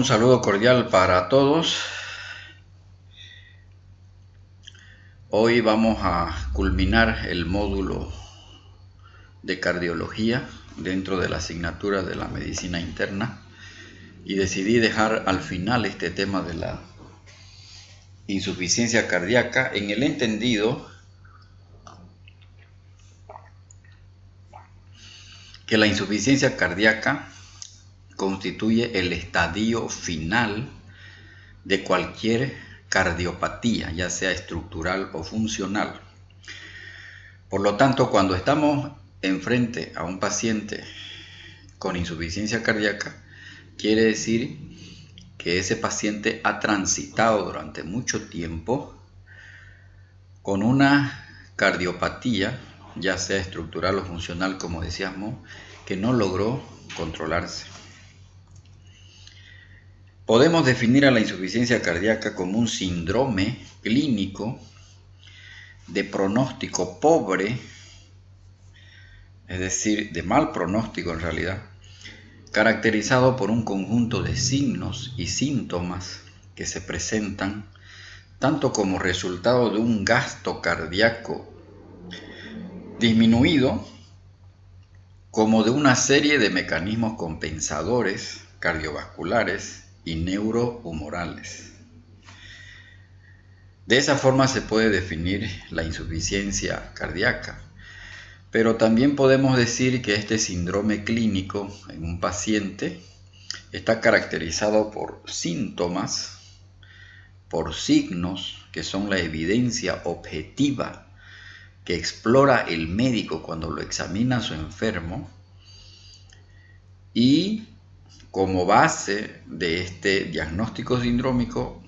Un saludo cordial para todos. Hoy vamos a culminar el módulo de cardiología dentro de la asignatura de la medicina interna y decidí dejar al final este tema de la insuficiencia cardíaca en el entendido que la insuficiencia cardíaca constituye el estadio final de cualquier cardiopatía, ya sea estructural o funcional. Por lo tanto, cuando estamos enfrente a un paciente con insuficiencia cardíaca, quiere decir que ese paciente ha transitado durante mucho tiempo con una cardiopatía, ya sea estructural o funcional, como decíamos, que no logró controlarse. Podemos definir a la insuficiencia cardíaca como un síndrome clínico de pronóstico pobre, es decir, de mal pronóstico en realidad, caracterizado por un conjunto de signos y síntomas que se presentan tanto como resultado de un gasto cardíaco disminuido, como de una serie de mecanismos compensadores cardiovasculares y neurohumorales. De esa forma se puede definir la insuficiencia cardíaca, pero también podemos decir que este síndrome clínico en un paciente está caracterizado por síntomas, por signos que son la evidencia objetiva que explora el médico cuando lo examina a su enfermo, y como base de este diagnóstico sindrómico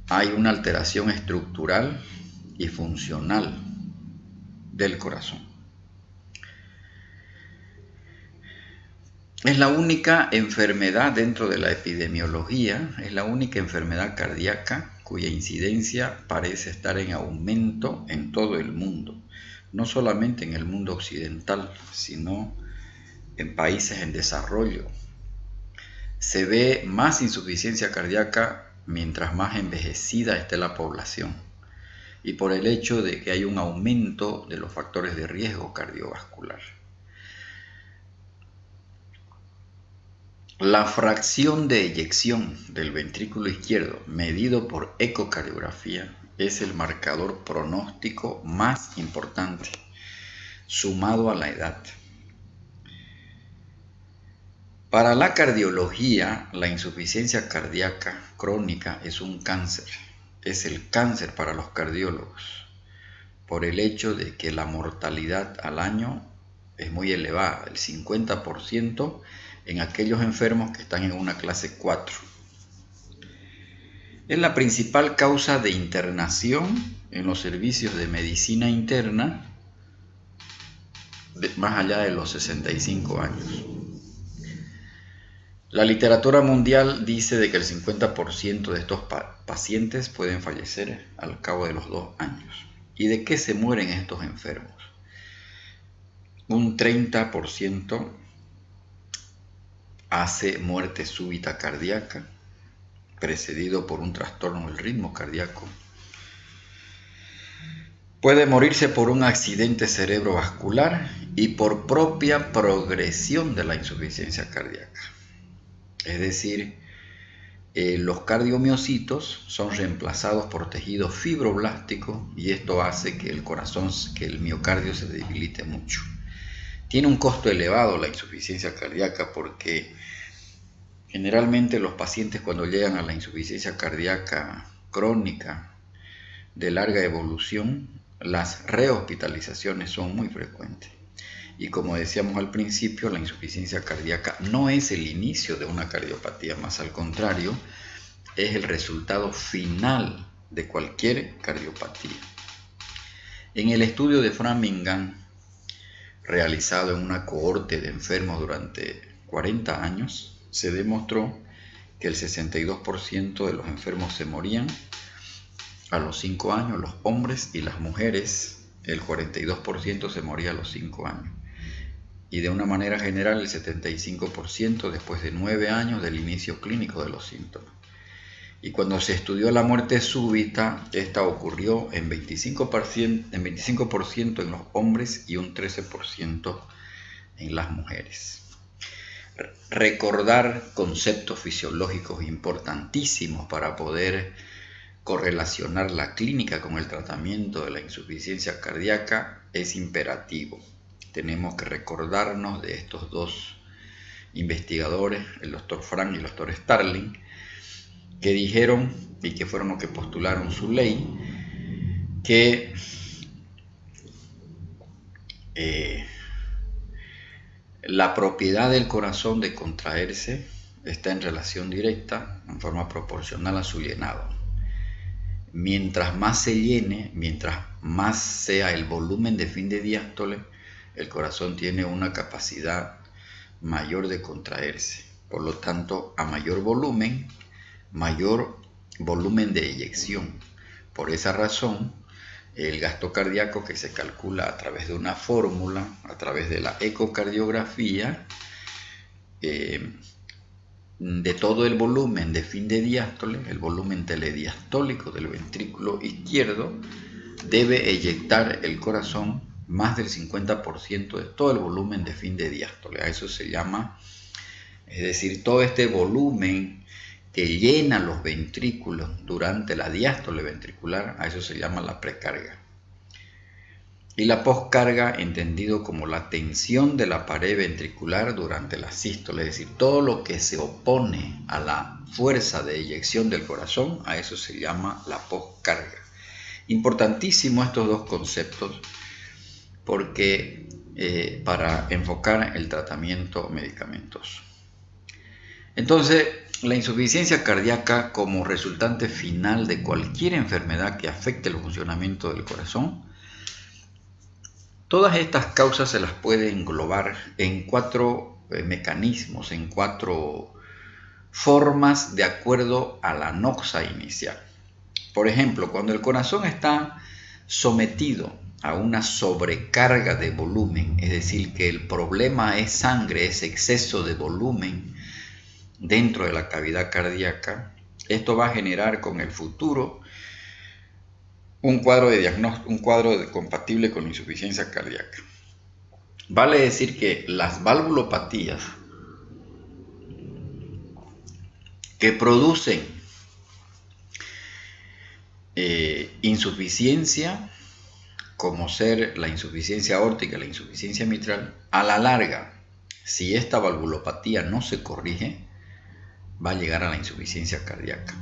hay una alteración estructural y funcional del corazón. Es la única enfermedad dentro de la epidemiología, es la única enfermedad cardíaca cuya incidencia parece estar en aumento en todo el mundo, no solamente en el mundo occidental, sino en países en desarrollo. Se ve más insuficiencia cardíaca mientras más envejecida esté la población y por el hecho de que hay un aumento de los factores de riesgo cardiovascular. La fracción de eyección del ventrículo izquierdo medido por ecocardiografía es el marcador pronóstico más importante, sumado a la edad. Para la cardiología, la insuficiencia cardíaca crónica es un cáncer. Es el cáncer para los cardiólogos, por el hecho de que la mortalidad al año es muy elevada, el 50% en aquellos enfermos que están en una clase 4. Es la principal causa de internación en los servicios de medicina interna más allá de los 65 años. La literatura mundial dice de que el 50% de estos pacientes pueden fallecer al cabo de los 2 años. ¿Y de qué se mueren estos enfermos? Un 30% hace muerte súbita cardíaca, precedido por un trastorno del ritmo cardíaco. Puede morirse por un accidente cerebrovascular y por propia progresión de la insuficiencia cardíaca. Es decir, los cardiomiocitos son reemplazados por tejido fibroblástico y esto hace que el miocardio se debilite mucho. Tiene un costo elevado la insuficiencia cardíaca porque generalmente los pacientes cuando llegan a la insuficiencia cardíaca crónica de larga evolución, las rehospitalizaciones son muy frecuentes. Y como decíamos al principio, la insuficiencia cardíaca no es el inicio de una cardiopatía, más al contrario, es el resultado final de cualquier cardiopatía. En el estudio de Framingham, realizado en una cohorte de enfermos durante 40 años, se demostró que el 62% de los enfermos se morían a los 5 años, los hombres, y las mujeres, el 42% se moría a los 5 años. y de una manera general el 75% después de 9 años del inicio clínico de los síntomas. Y cuando se estudió la muerte súbita, esta ocurrió en 25% en los hombres y un 13% en las mujeres. Recordar conceptos fisiológicos importantísimos para poder correlacionar la clínica con el tratamiento de la insuficiencia cardíaca es imperativo. Tenemos que recordarnos de estos dos investigadores, el doctor Frank y el doctor Starling, que dijeron y que fueron los que postularon su ley, que la propiedad del corazón de contraerse está en relación directa, en forma proporcional a su llenado. Mientras más se llene, mientras más sea el volumen de fin de diástole, el corazón tiene una capacidad mayor de contraerse. Por lo tanto, a mayor volumen de eyección. Por esa razón, el gasto cardíaco, que se calcula a través de una fórmula, a través de la ecocardiografía, de todo el volumen de fin de diástole, el volumen telediastólico del ventrículo izquierdo, debe eyectar el corazón más del 50% de todo el volumen de fin de diástole. A eso se llama, es decir, todo este volumen que llena los ventrículos durante la diástole ventricular, a eso se llama la precarga. Y la poscarga, entendido como la tensión de la pared ventricular durante la sístole, es decir, todo lo que se opone a la fuerza de eyección del corazón, a eso se llama la poscarga. Importantísimo estos dos conceptos porque para enfocar el tratamiento medicamentoso. Entonces, la insuficiencia cardíaca como resultante final de cualquier enfermedad que afecte el funcionamiento del corazón, todas estas causas se las puede englobar en 4 mecanismos, en 4 formas de acuerdo a la noxa inicial. Por ejemplo, cuando el corazón está sometido a una sobrecarga de volumen, es decir, que el problema es sangre, es exceso de volumen dentro de la cavidad cardíaca, esto va a generar con el futuro un cuadro de diagnóstico, un cuadro compatible con la insuficiencia cardíaca. Vale decir que las valvulopatías que producen insuficiencia, como ser la insuficiencia aórtica y la insuficiencia mitral, a la larga, si esta valvulopatía no se corrige, va a llegar a la insuficiencia cardíaca.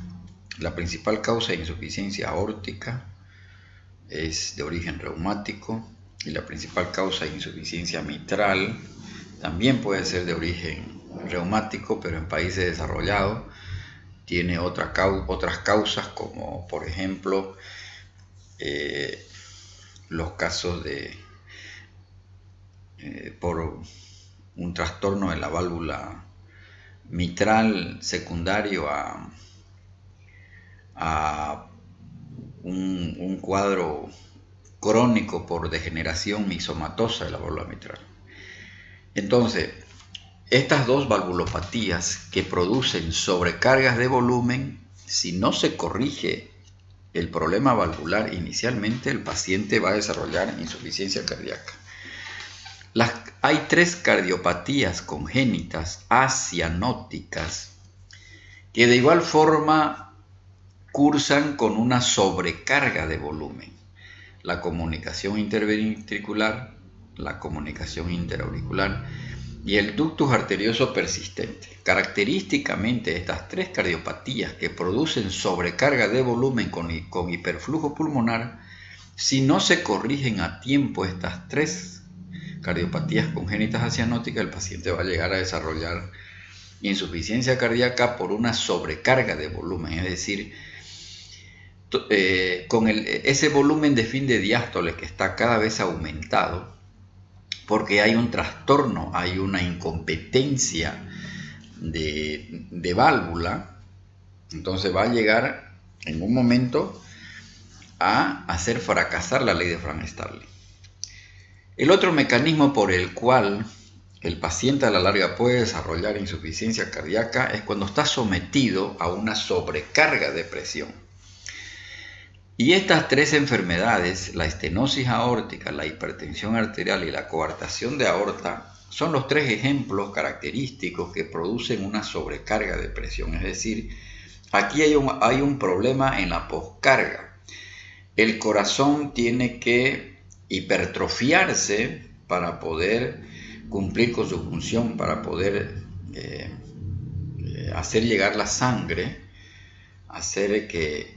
La principal causa de insuficiencia aórtica es de origen reumático y la principal causa de insuficiencia mitral también puede ser de origen reumático, pero en países desarrollados tiene otras causas, como por ejemplo los casos de por un trastorno de la válvula mitral secundario a un cuadro crónico por degeneración mixomatosa de la válvula mitral. Entonces, estas dos valvulopatías que producen sobrecargas de volumen, si no se corrige el problema valvular inicialmente, el paciente va a desarrollar insuficiencia cardíaca. Hay 3 cardiopatías congénitas acianóticas que de igual forma cursan con una sobrecarga de volumen. La comunicación interventricular, la comunicación interauricular y el ductus arterioso persistente. Característicamente, estas 3 cardiopatías que producen sobrecarga de volumen con hiperflujo pulmonar, si no se corrigen a tiempo estas 3 cardiopatías congénitas acianóticas, el paciente va a llegar a desarrollar insuficiencia cardíaca por una sobrecarga de volumen, es decir, con ese volumen de fin de diástole que está cada vez aumentado, porque hay un trastorno, hay una incompetencia de válvula, entonces va a llegar en un momento a hacer fracasar la ley de Frank-Starling. El otro mecanismo por el cual el paciente a la larga puede desarrollar insuficiencia cardíaca es cuando está sometido a una sobrecarga de presión. Y estas tres enfermedades, la estenosis aórtica, la hipertensión arterial y la coartación de aorta, son los tres ejemplos característicos que producen una sobrecarga de presión. Es decir, aquí hay un problema en la poscarga. El corazón tiene que hipertrofiarse para poder cumplir con su función, para poder hacer llegar la sangre, hacer que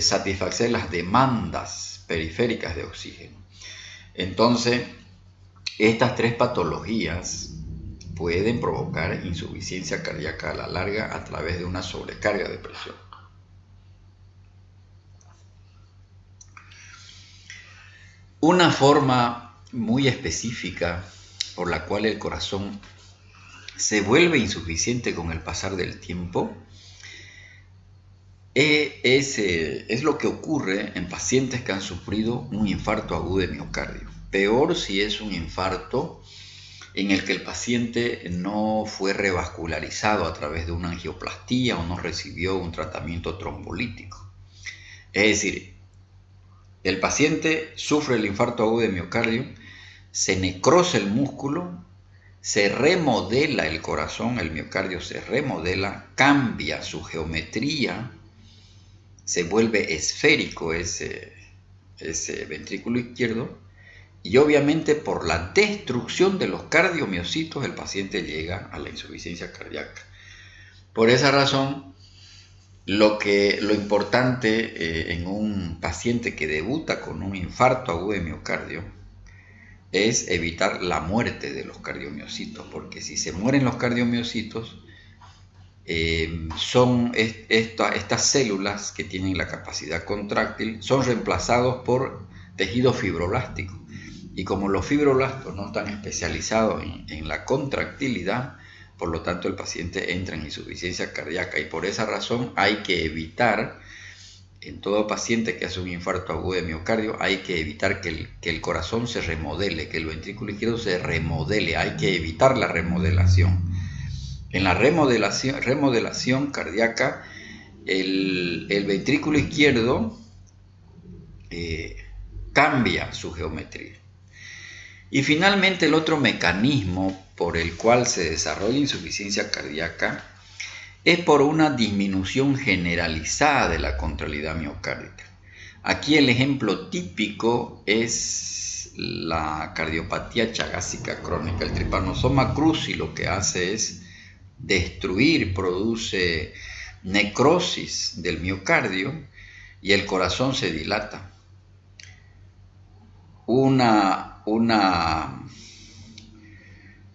satisfacer las demandas periféricas de oxígeno. Entonces, estas tres patologías pueden provocar insuficiencia cardíaca a la larga a través de una sobrecarga de presión. Una forma muy específica por la cual el corazón se vuelve insuficiente con el pasar del tiempo es lo que ocurre en pacientes que han sufrido un infarto agudo de miocardio. Peor si es un infarto en el que el paciente no fue revascularizado a través de una angioplastía o no recibió un tratamiento trombolítico. Es decir, el paciente sufre el infarto agudo de miocardio, se necrosa el músculo, se remodela el corazón, el miocardio se remodela, cambia su geometría, se vuelve esférico ese ventrículo izquierdo, y obviamente por la destrucción de los cardiomiocitos el paciente llega a la insuficiencia cardíaca. Por esa razón, lo importante en un paciente que debuta con un infarto agudo de miocardio es evitar la muerte de los cardiomiocitos, porque si se mueren los cardiomiocitos, son estas células que tienen la capacidad contráctil, son reemplazados por tejido fibroblástico. Y como los fibroblastos no están especializados en la contractilidad, por lo tanto el paciente entra en insuficiencia cardíaca. Y por esa razón hay que evitar, en todo paciente que hace un infarto agudo de miocardio, hay que evitar que el corazón se remodele, que el ventrículo izquierdo se remodele. Hay que evitar la remodelación. En la remodelación cardíaca, el ventrículo izquierdo cambia su geometría. Y finalmente, el otro mecanismo por el cual se desarrolla insuficiencia cardíaca es por una disminución generalizada de la contractilidad miocárdica. Aquí el ejemplo típico es la cardiopatía chagásica crónica. El trypanosoma cruzi lo que hace es destruir, produce necrosis del miocardio y el corazón se dilata.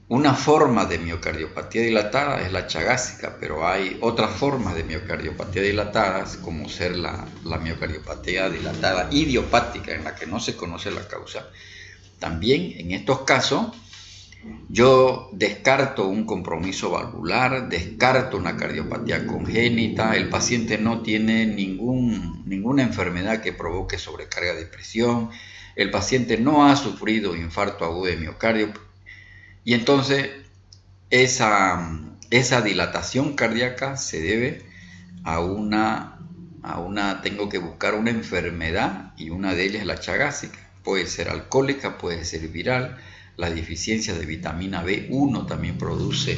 Una forma de miocardiopatía dilatada es la chagásica, pero hay otras formas de miocardiopatía dilatadas, como ser la miocardiopatía dilatada idiopática, en la que no se conoce la causa. También en estos casos, yo descarto un compromiso valvular, descarto una cardiopatía congénita, el paciente no tiene ninguna enfermedad que provoque sobrecarga de presión, el paciente no ha sufrido infarto agudo de miocardio, y entonces esa dilatación cardíaca se debe tengo que buscar una enfermedad, y una de ellas es la chagásica. Puede ser alcohólica, puede ser viral. La deficiencia de vitamina B1 también produce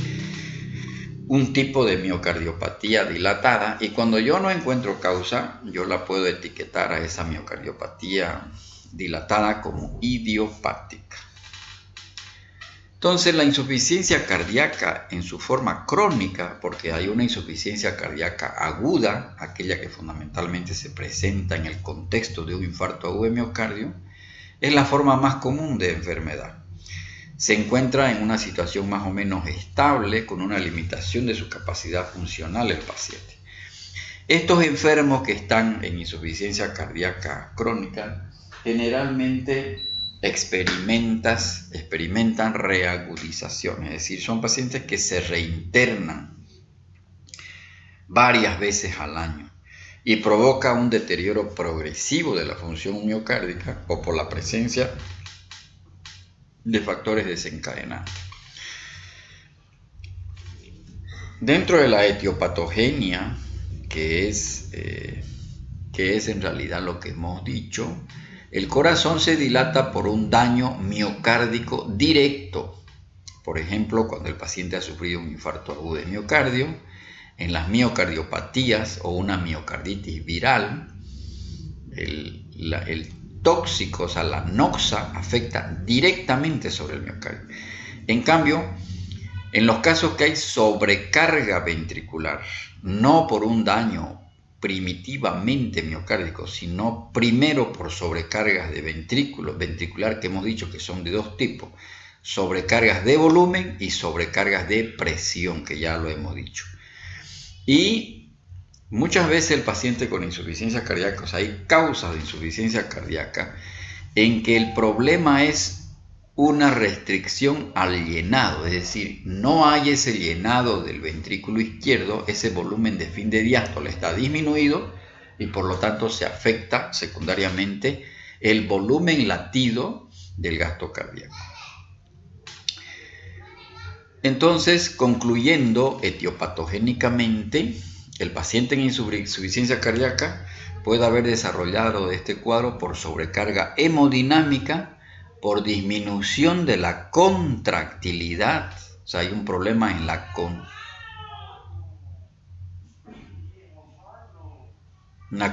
un tipo de miocardiopatía dilatada, y cuando yo no encuentro causa, yo la puedo etiquetar a esa miocardiopatía dilatada como idiopática. Entonces, la insuficiencia cardíaca en su forma crónica, porque hay una insuficiencia cardíaca aguda, aquella que fundamentalmente se presenta en el contexto de un infarto agudo de miocardio, es la forma más común de enfermedad. Se encuentra en una situación más o menos estable, con una limitación de su capacidad funcional el paciente. Estos enfermos que están en insuficiencia cardíaca crónica generalmente experimentan reagudización, es decir, son pacientes que se reinternan varias veces al año y provoca un deterioro progresivo de la función miocárdica o por la presencia de factores desencadenantes. Dentro de la etiopatogenia, que es en realidad lo que hemos dicho, el corazón se dilata por un daño miocárdico directo. Por ejemplo, cuando el paciente ha sufrido un infarto agudo de miocardio, en las miocardiopatías o una miocarditis viral, el tóxico, o sea, la noxa, afecta directamente sobre el miocardio. En cambio, en los casos que hay sobrecarga ventricular, no por un daño primitivamente miocárdico, sino primero por sobrecargas de ventricular, que hemos dicho que son de dos tipos: sobrecargas de volumen y sobrecargas de presión, que ya lo hemos dicho. Y muchas veces el paciente con insuficiencia cardíaca, o sea, hay causas de insuficiencia cardíaca en que el problema es una restricción al llenado, es decir, no hay ese llenado del ventrículo izquierdo, ese volumen de fin de diástole está disminuido y por lo tanto se afecta secundariamente el volumen latido del gasto cardíaco. Entonces, concluyendo etiopatogénicamente, el paciente en insuficiencia cardíaca puede haber desarrollado este cuadro por sobrecarga hemodinámica, por disminución de la contractilidad, o sea, hay un problema en la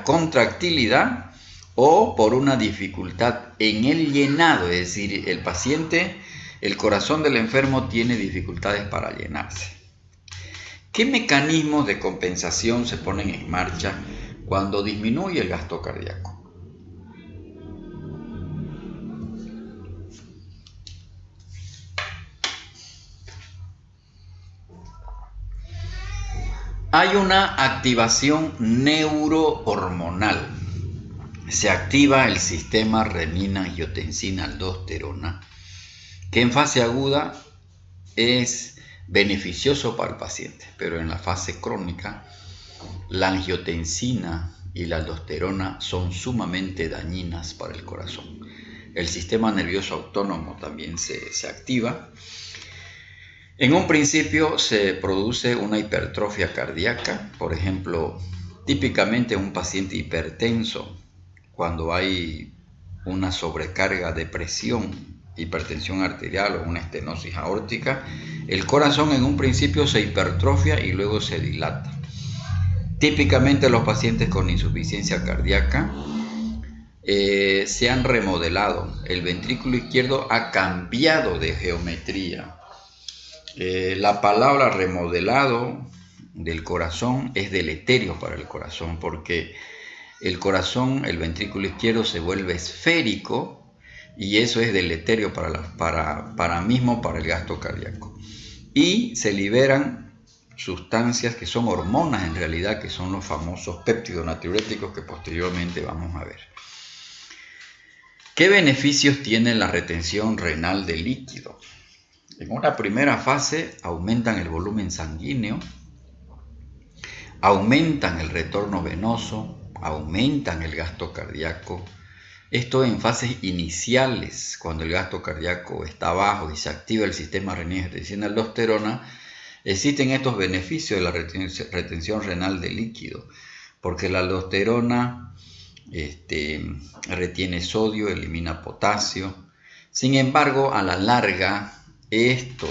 contractilidad, o por una dificultad en el llenado, es decir, el corazón del enfermo tiene dificultades para llenarse. ¿Qué mecanismos de compensación se ponen en marcha cuando disminuye el gasto cardíaco? Hay una activación neurohormonal. Se activa el sistema renina-angiotensina-aldosterona, que en fase aguda es beneficioso para el paciente, pero en la fase crónica la angiotensina y la aldosterona son sumamente dañinas para el corazón. El sistema nervioso autónomo también se activa. En un principio se produce una hipertrofia cardíaca, por ejemplo, típicamente un paciente hipertenso, cuando hay una sobrecarga de presión, hipertensión arterial o una estenosis aórtica, el corazón en un principio se hipertrofia y luego se dilata. Típicamente los pacientes con insuficiencia cardíaca se han remodelado, el ventrículo izquierdo ha cambiado de geometría. La palabra remodelado del corazón es deleterio para el corazón, porque el corazón, el ventrículo izquierdo se vuelve esférico y eso es deleterio para el gasto cardíaco. Y se liberan sustancias que son hormonas en realidad, que son los famosos péptidos natriuréticos que posteriormente vamos a ver. ¿Qué beneficios tiene la retención renal de líquido? En una primera fase aumentan el volumen sanguíneo, aumentan el retorno venoso, aumentan el gasto cardíaco. Esto en fases iniciales, cuando el gasto cardíaco está bajo y se activa el sistema renina-angiotensina-aldosterona, existen estos beneficios de la retención renal de líquido, porque la aldosterona retiene sodio, elimina potasio. Sin embargo, a la larga, esta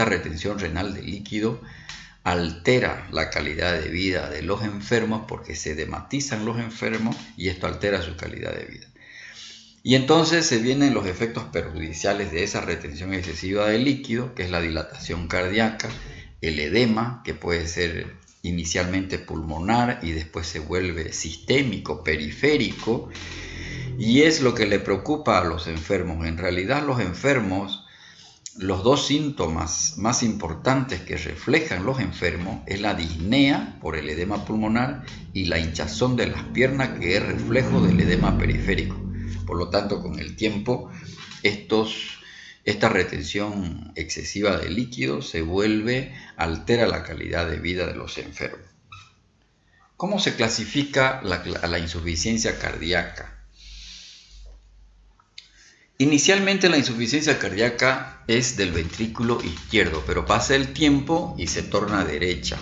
retención renal de líquido altera la calidad de vida de los enfermos, porque se dematizan los enfermos y esto altera su calidad de vida. Y entonces se vienen los efectos perjudiciales de esa retención excesiva de líquido, que es la dilatación cardíaca, el edema, que puede ser inicialmente pulmonar y después se vuelve sistémico, periférico, y es lo que le preocupa a los enfermos. En realidad los enfermos, los dos síntomas más importantes que reflejan los enfermos es la disnea por el edema pulmonar y la hinchazón de las piernas, que es reflejo del edema periférico. Por lo tanto, con el tiempo, esta retención excesiva de líquido altera la calidad de vida de los enfermos. ¿Cómo se clasifica la insuficiencia cardíaca? Inicialmente la insuficiencia cardíaca es del ventrículo izquierdo, pero pasa el tiempo y se torna derecha.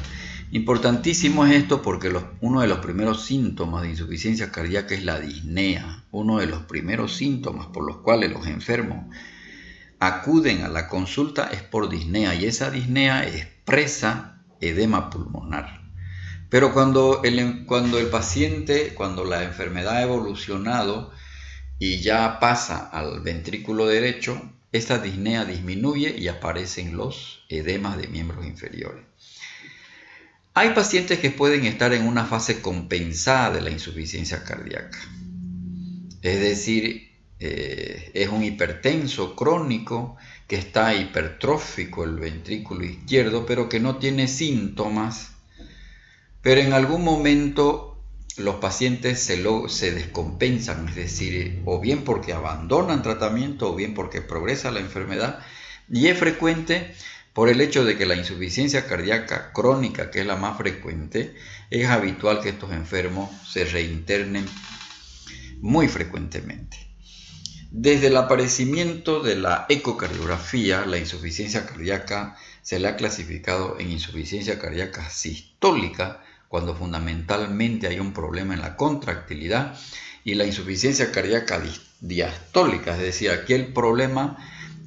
Importantísimo es esto porque uno de los primeros síntomas de insuficiencia cardíaca es la disnea. Uno de los primeros síntomas por los cuales los enfermos acuden a la consulta es por disnea, y esa disnea expresa edema pulmonar. Pero cuando la enfermedad ha evolucionado y ya pasa al ventrículo derecho, esta disnea disminuye y aparecen los edemas de miembros inferiores. Hay pacientes que pueden estar en una fase compensada de la insuficiencia cardíaca, es decir, es un hipertenso crónico que está hipertrófico el ventrículo izquierdo, pero que no tiene síntomas, pero en algún momento los pacientes se descompensan, es decir, o bien porque abandonan tratamiento o bien porque progresa la enfermedad, y es frecuente por el hecho de que la insuficiencia cardíaca crónica, que es la más frecuente, es habitual que estos enfermos se reinternen muy frecuentemente. Desde el aparecimiento de la ecocardiografía, la insuficiencia cardíaca se le ha clasificado en insuficiencia cardíaca sistólica, cuando fundamentalmente hay un problema en la contractilidad, y la insuficiencia cardíaca diastólica, es decir, aquí el problema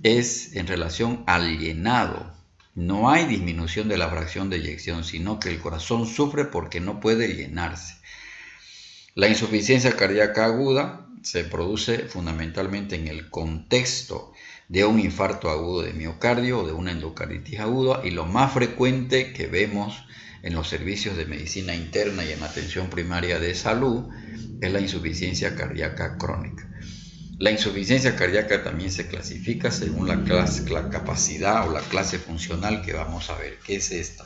es en relación al llenado. No hay disminución de la fracción de eyección, sino que el corazón sufre porque no puede llenarse. La insuficiencia cardíaca aguda se produce fundamentalmente en el contexto de un infarto agudo de miocardio o de una endocarditis aguda, y lo más frecuente que vemos en los servicios de medicina interna y en atención primaria de salud es la insuficiencia cardíaca crónica. La insuficiencia cardíaca también se clasifica según la capacidad o la clase funcional que vamos a ver. ¿Qué es esta?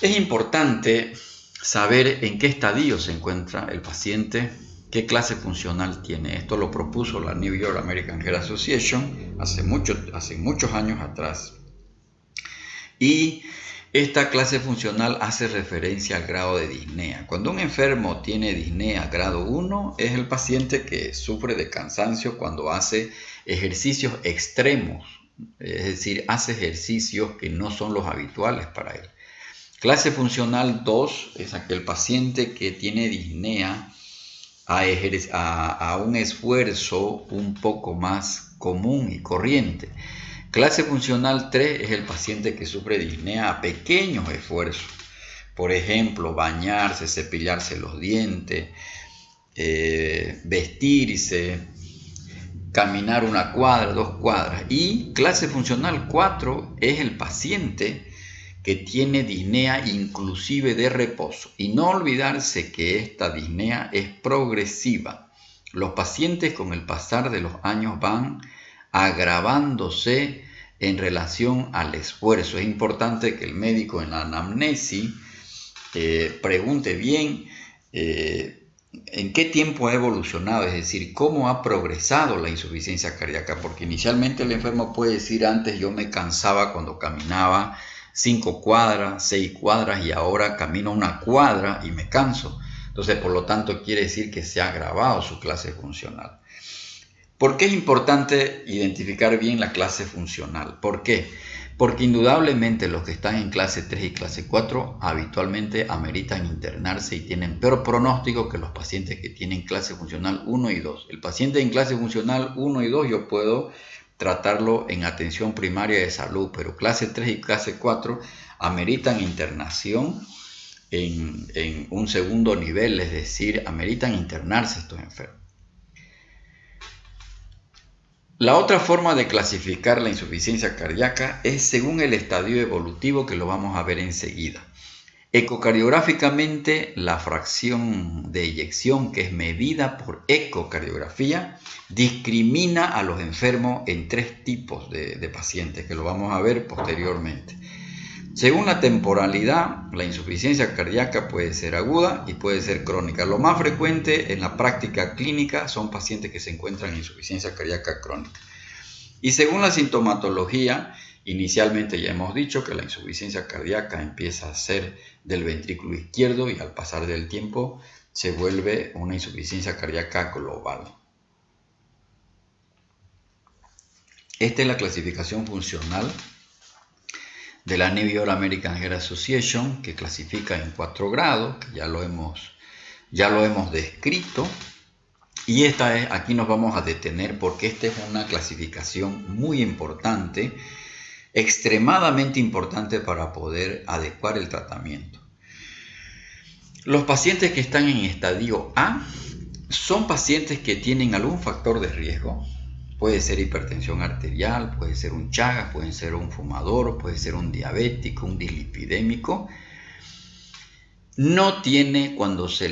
Es importante saber en qué estadio se encuentra el paciente, qué clase funcional tiene. Esto lo propuso la New York American Heart Association hace muchos años atrás. Y esta clase funcional hace referencia al grado de disnea. Cuando un enfermo tiene disnea grado 1, es el paciente que sufre de cansancio cuando hace ejercicios extremos, es decir, hace ejercicios que no son los habituales para él. Clase funcional 2 es aquel paciente que tiene disnea a un esfuerzo un poco más común y corriente. Clase funcional 3 es el paciente que sufre disnea a pequeños esfuerzos. Por ejemplo, bañarse, cepillarse los dientes, vestirse, caminar 1 cuadra, 2 cuadras. Y clase funcional 4 es el paciente que tiene disnea inclusive de reposo. Y no olvidarse que esta disnea es progresiva. Los pacientes con el pasar de los años van agravándose en relación al esfuerzo. Es importante que el médico en la anamnesis pregunte bien en qué tiempo ha evolucionado, es decir, cómo ha progresado la insuficiencia cardíaca, porque inicialmente el enfermo puede decir: antes yo me cansaba cuando caminaba 5 cuadras, 6 cuadras, y ahora camino 1 cuadra y me canso. Entonces, por lo tanto, quiere decir que se ha agravado su clase funcional. ¿Por qué es importante identificar bien la clase funcional? ¿Por qué? Porque indudablemente los que están en clase 3 y clase 4 habitualmente ameritan internarse y tienen peor pronóstico que los pacientes que tienen clase funcional 1 y 2. El paciente en clase funcional 1 y 2 yo puedo tratarlo en atención primaria de salud, pero clase 3 y clase 4 ameritan internación en un segundo nivel, es decir, ameritan internarse estos enfermos. La otra forma de clasificar la insuficiencia cardíaca es según el estadio evolutivo, que lo vamos a ver enseguida. Ecocardiográficamente, la fracción de eyección, que es medida por ecocardiografía, discrimina a los enfermos en 3 tipos de pacientes, que lo vamos a ver posteriormente. Según la temporalidad, la insuficiencia cardíaca puede ser aguda y puede ser crónica. Lo más frecuente en la práctica clínica son pacientes que se encuentran en insuficiencia cardíaca crónica. Y según la sintomatología, inicialmente ya hemos dicho que la insuficiencia cardíaca empieza a ser del ventrículo izquierdo y al pasar del tiempo se vuelve una insuficiencia cardíaca global. Esta es la clasificación funcional de la New York American Heart Association, que clasifica en 4 grados, que ya lo hemos descrito. Y aquí nos vamos a detener porque esta es una clasificación muy importante, extremadamente importante para poder adecuar el tratamiento. Los pacientes que están en estadio A son pacientes que tienen algún factor de riesgo. Puede ser hipertensión arterial, puede ser un Chagas, puede ser un fumador, puede ser un diabético, un dislipidémico. No tiene, cuando se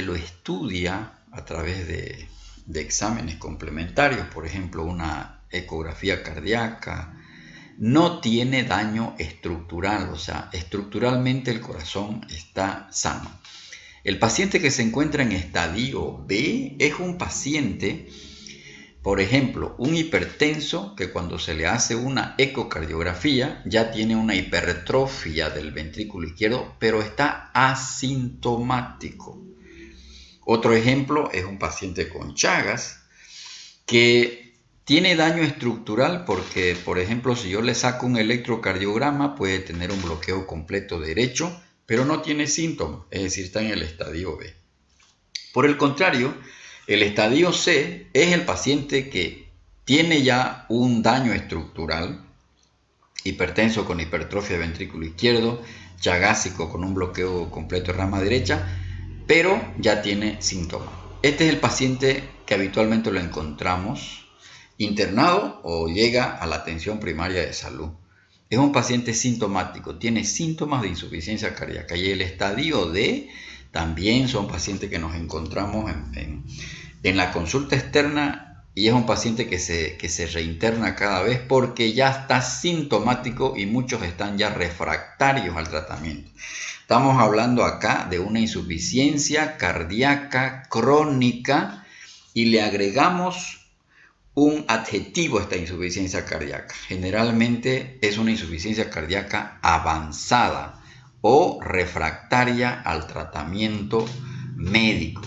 lo estudia a través de exámenes complementarios, por ejemplo una ecografía cardíaca, no tiene daño estructural, o sea, estructuralmente el corazón está sano. El paciente que se encuentra en estadio B es un paciente, por ejemplo, un hipertenso que cuando se le hace una ecocardiografía ya tiene una hipertrofia del ventrículo izquierdo, pero está asintomático. Otro ejemplo es un paciente con Chagas que tiene daño estructural porque, por ejemplo, si yo le saco un electrocardiograma puede tener un bloqueo completo derecho, pero no tiene síntomas, es decir, está en el estadio B. Por el contrario, el estadio C es el paciente que tiene ya un daño estructural, hipertenso con hipertrofia de ventrículo izquierdo, chagásico con un bloqueo completo de rama derecha, pero ya tiene síntomas. Este es el paciente que habitualmente lo encontramos internado o llega a la atención primaria de salud. Es un paciente sintomático, tiene síntomas de insuficiencia cardíaca. Y el estadio D también son pacientes que nos encontramos en la consulta externa y es un paciente que se reinterna cada vez porque ya está sintomático y muchos están ya refractarios al tratamiento. Estamos hablando acá de una insuficiencia cardíaca crónica y le agregamos un adjetivo a esta insuficiencia cardíaca. Generalmente es una insuficiencia cardíaca avanzada o refractaria al tratamiento médico.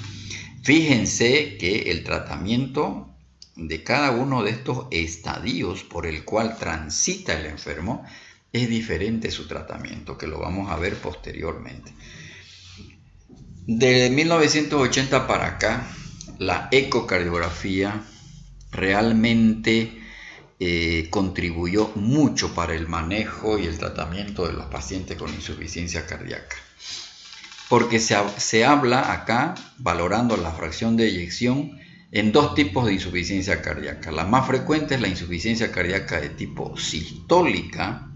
Fíjense que el tratamiento de cada uno de estos estadios por el cual transita el enfermo es diferente su tratamiento, que lo vamos a ver posteriormente. De 1980 para acá, la ecocardiografía realmente contribuyó mucho para el manejo y el tratamiento de los pacientes con insuficiencia cardíaca. Porque se habla acá, valorando la fracción de eyección, en 2 tipos de insuficiencia cardíaca. La más frecuente es la insuficiencia cardíaca de tipo sistólica,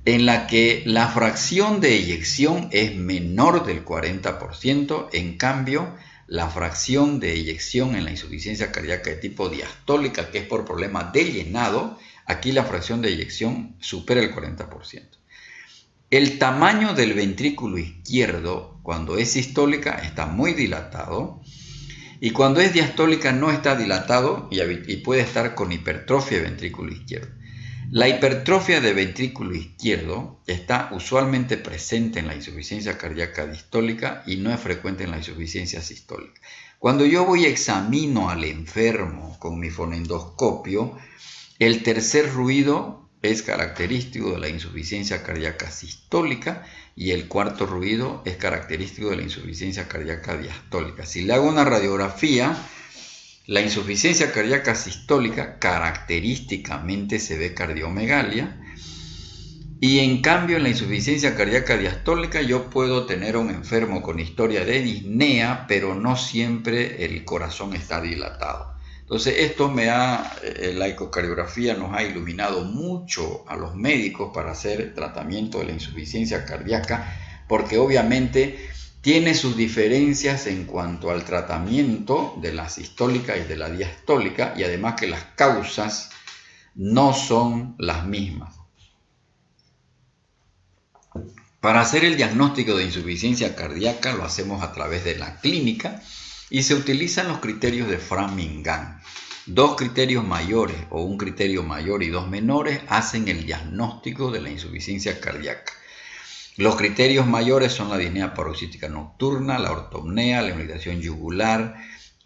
en la que la fracción de eyección es menor del 40%, en cambio, la fracción de eyección en la insuficiencia cardíaca de tipo diastólica, que es por problema de llenado, aquí la fracción de eyección supera el 40%. El tamaño del ventrículo izquierdo, cuando es sistólica, está muy dilatado, y cuando es diastólica no está dilatado y puede estar con hipertrofia de ventrículo izquierdo. La hipertrofia de ventrículo izquierdo está usualmente presente en la insuficiencia cardíaca distólica y no es frecuente en la insuficiencia sistólica. Cuando yo voy y examino al enfermo con mi fonendoscopio, el tercer ruido es característico de la insuficiencia cardíaca sistólica y el cuarto ruido es característico de la insuficiencia cardíaca diastólica. Si le hago una radiografía, la insuficiencia cardíaca sistólica característicamente se ve cardiomegalia y en cambio en la insuficiencia cardíaca diastólica yo puedo tener un enfermo con historia de disnea, pero no siempre el corazón está dilatado. Entonces la ecocardiografía nos ha iluminado mucho a los médicos para hacer el tratamiento de la insuficiencia cardíaca, porque obviamente tiene sus diferencias en cuanto al tratamiento de la sistólica y de la diastólica y además que las causas no son las mismas. Para hacer el diagnóstico de insuficiencia cardíaca lo hacemos a través de la clínica y se utilizan los criterios de Framingham. 2 criterios mayores o un criterio mayor y 2 menores hacen el diagnóstico de la insuficiencia cardíaca. Los criterios mayores son la disnea paroxística nocturna, la ortopnea, la irritación yugular,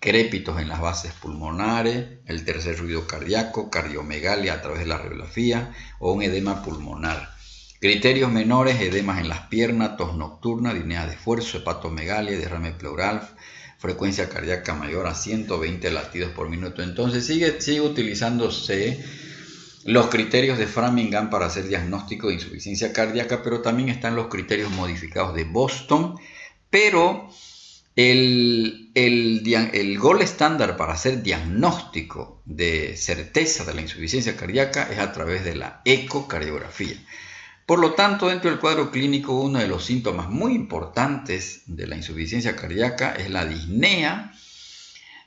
crépitos en las bases pulmonares, el tercer ruido cardíaco, cardiomegalia a través de la radiografía o un edema pulmonar. Criterios menores, edemas en las piernas, tos nocturna, disnea de esfuerzo, hepatomegalia, derrame pleural, frecuencia cardíaca mayor a 120 latidos por minuto. Entonces sigue utilizándose los criterios de Framingham para hacer diagnóstico de insuficiencia cardíaca, pero también están los criterios modificados de Boston, pero el gold estándar para hacer diagnóstico de certeza de la insuficiencia cardíaca es a través de la ecocardiografía. Por lo tanto, dentro del cuadro clínico, uno de los síntomas muy importantes de la insuficiencia cardíaca es la disnea.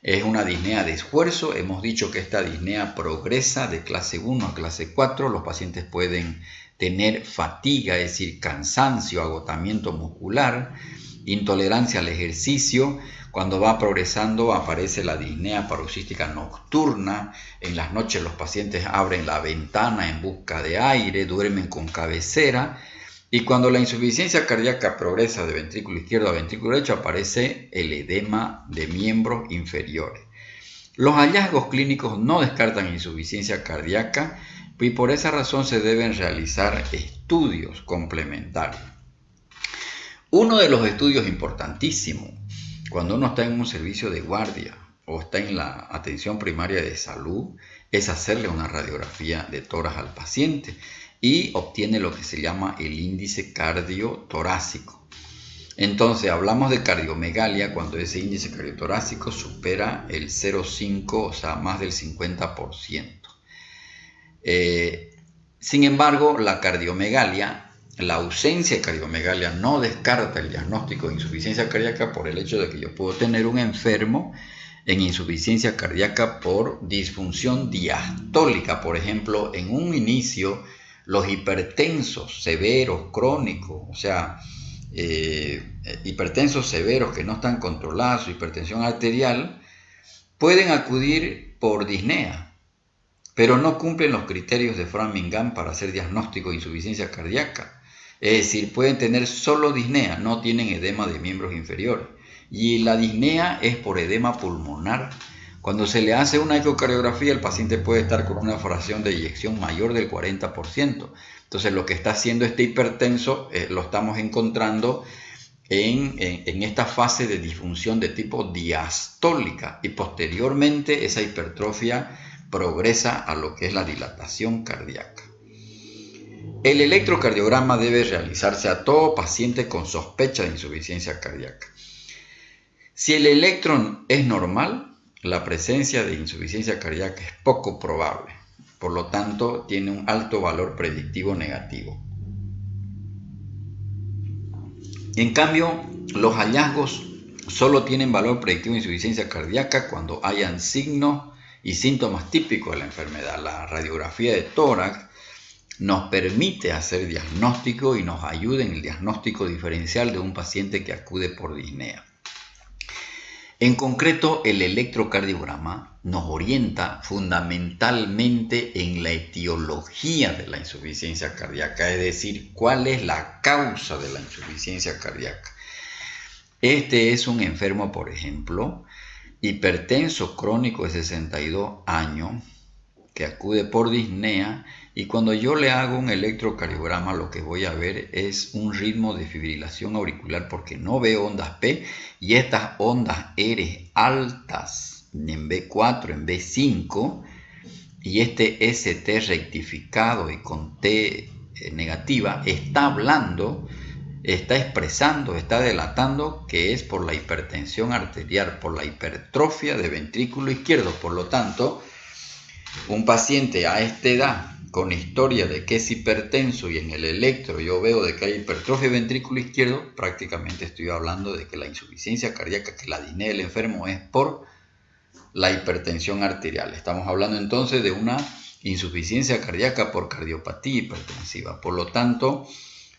Es una disnea de esfuerzo. Hemos dicho que esta disnea progresa de clase 1 a clase 4. Los pacientes pueden tener fatiga, es decir, cansancio, agotamiento muscular, intolerancia al ejercicio. Cuando va progresando aparece la disnea paroxística nocturna. En las noches los pacientes abren la ventana en busca de aire, duermen con cabecera. Y cuando la insuficiencia cardíaca progresa de ventrículo izquierdo a ventrículo derecho aparece el edema de miembros inferiores. Los hallazgos clínicos no descartan insuficiencia cardíaca y por esa razón se deben realizar estudios complementarios. Uno de los estudios importantísimos cuando uno está en un servicio de guardia o está en la atención primaria de salud es hacerle una radiografía de tórax al paciente y obtiene lo que se llama el índice cardiotorácico. Entonces hablamos de cardiomegalia cuando ese índice cardiotorácico supera el 0,5, o sea, más del 50%. Sin embargo, la cardiomegalia, la ausencia de cardiomegalia no descarta el diagnóstico de insuficiencia cardíaca por el hecho de que yo puedo tener un enfermo en insuficiencia cardíaca por disfunción diastólica. Por ejemplo, en un inicio, los hipertensos severos, crónicos, o sea, hipertensos severos que no están controlados, su hipertensión arterial, pueden acudir por disnea, pero no cumplen los criterios de Framingham para hacer diagnóstico de insuficiencia cardíaca. Es decir, pueden tener solo disnea, no tienen edema de miembros inferiores. Y la disnea es por edema pulmonar. Cuando se le hace una ecocardiografía, el paciente puede estar con una fracción de eyección mayor del 40%. Entonces, lo que está haciendo este hipertenso lo estamos encontrando en esta fase de disfunción de tipo diastólica. Y posteriormente, esa hipertrofia progresa a lo que es la dilatación cardíaca. El electrocardiograma debe realizarse a todo paciente con sospecha de insuficiencia cardíaca. Si el electrón es normal, la presencia de insuficiencia cardíaca es poco probable. Por lo tanto, tiene un alto valor predictivo negativo. En cambio, los hallazgos solo tienen valor predictivo de insuficiencia cardíaca cuando hayan signos y síntomas típicos de la enfermedad. La radiografía de tórax nos permite hacer diagnóstico y nos ayuda en el diagnóstico diferencial de un paciente que acude por disnea. En concreto, el electrocardiograma nos orienta fundamentalmente en la etiología de la insuficiencia cardíaca, es decir, cuál es la causa de la insuficiencia cardíaca. Este es un enfermo, por ejemplo, hipertenso crónico de 62 años, que acude por disnea, y cuando yo le hago un electrocardiograma lo que voy a ver es un ritmo de fibrilación auricular porque no veo ondas P y estas ondas R altas en B4, en B5 y este ST rectificado y con T negativa está hablando, está expresando, está delatando que es por la hipertensión arterial, por la hipertrofia de ventrículo izquierdo. Por lo tanto, un paciente a esta edad con historia de que es hipertenso y en el electro yo veo de que hay hipertrofia de ventrículo izquierdo, prácticamente estoy hablando de que la insuficiencia cardíaca, que la disnea del enfermo es por la hipertensión arterial. Estamos hablando entonces de una insuficiencia cardíaca por cardiopatía hipertensiva. Por lo tanto,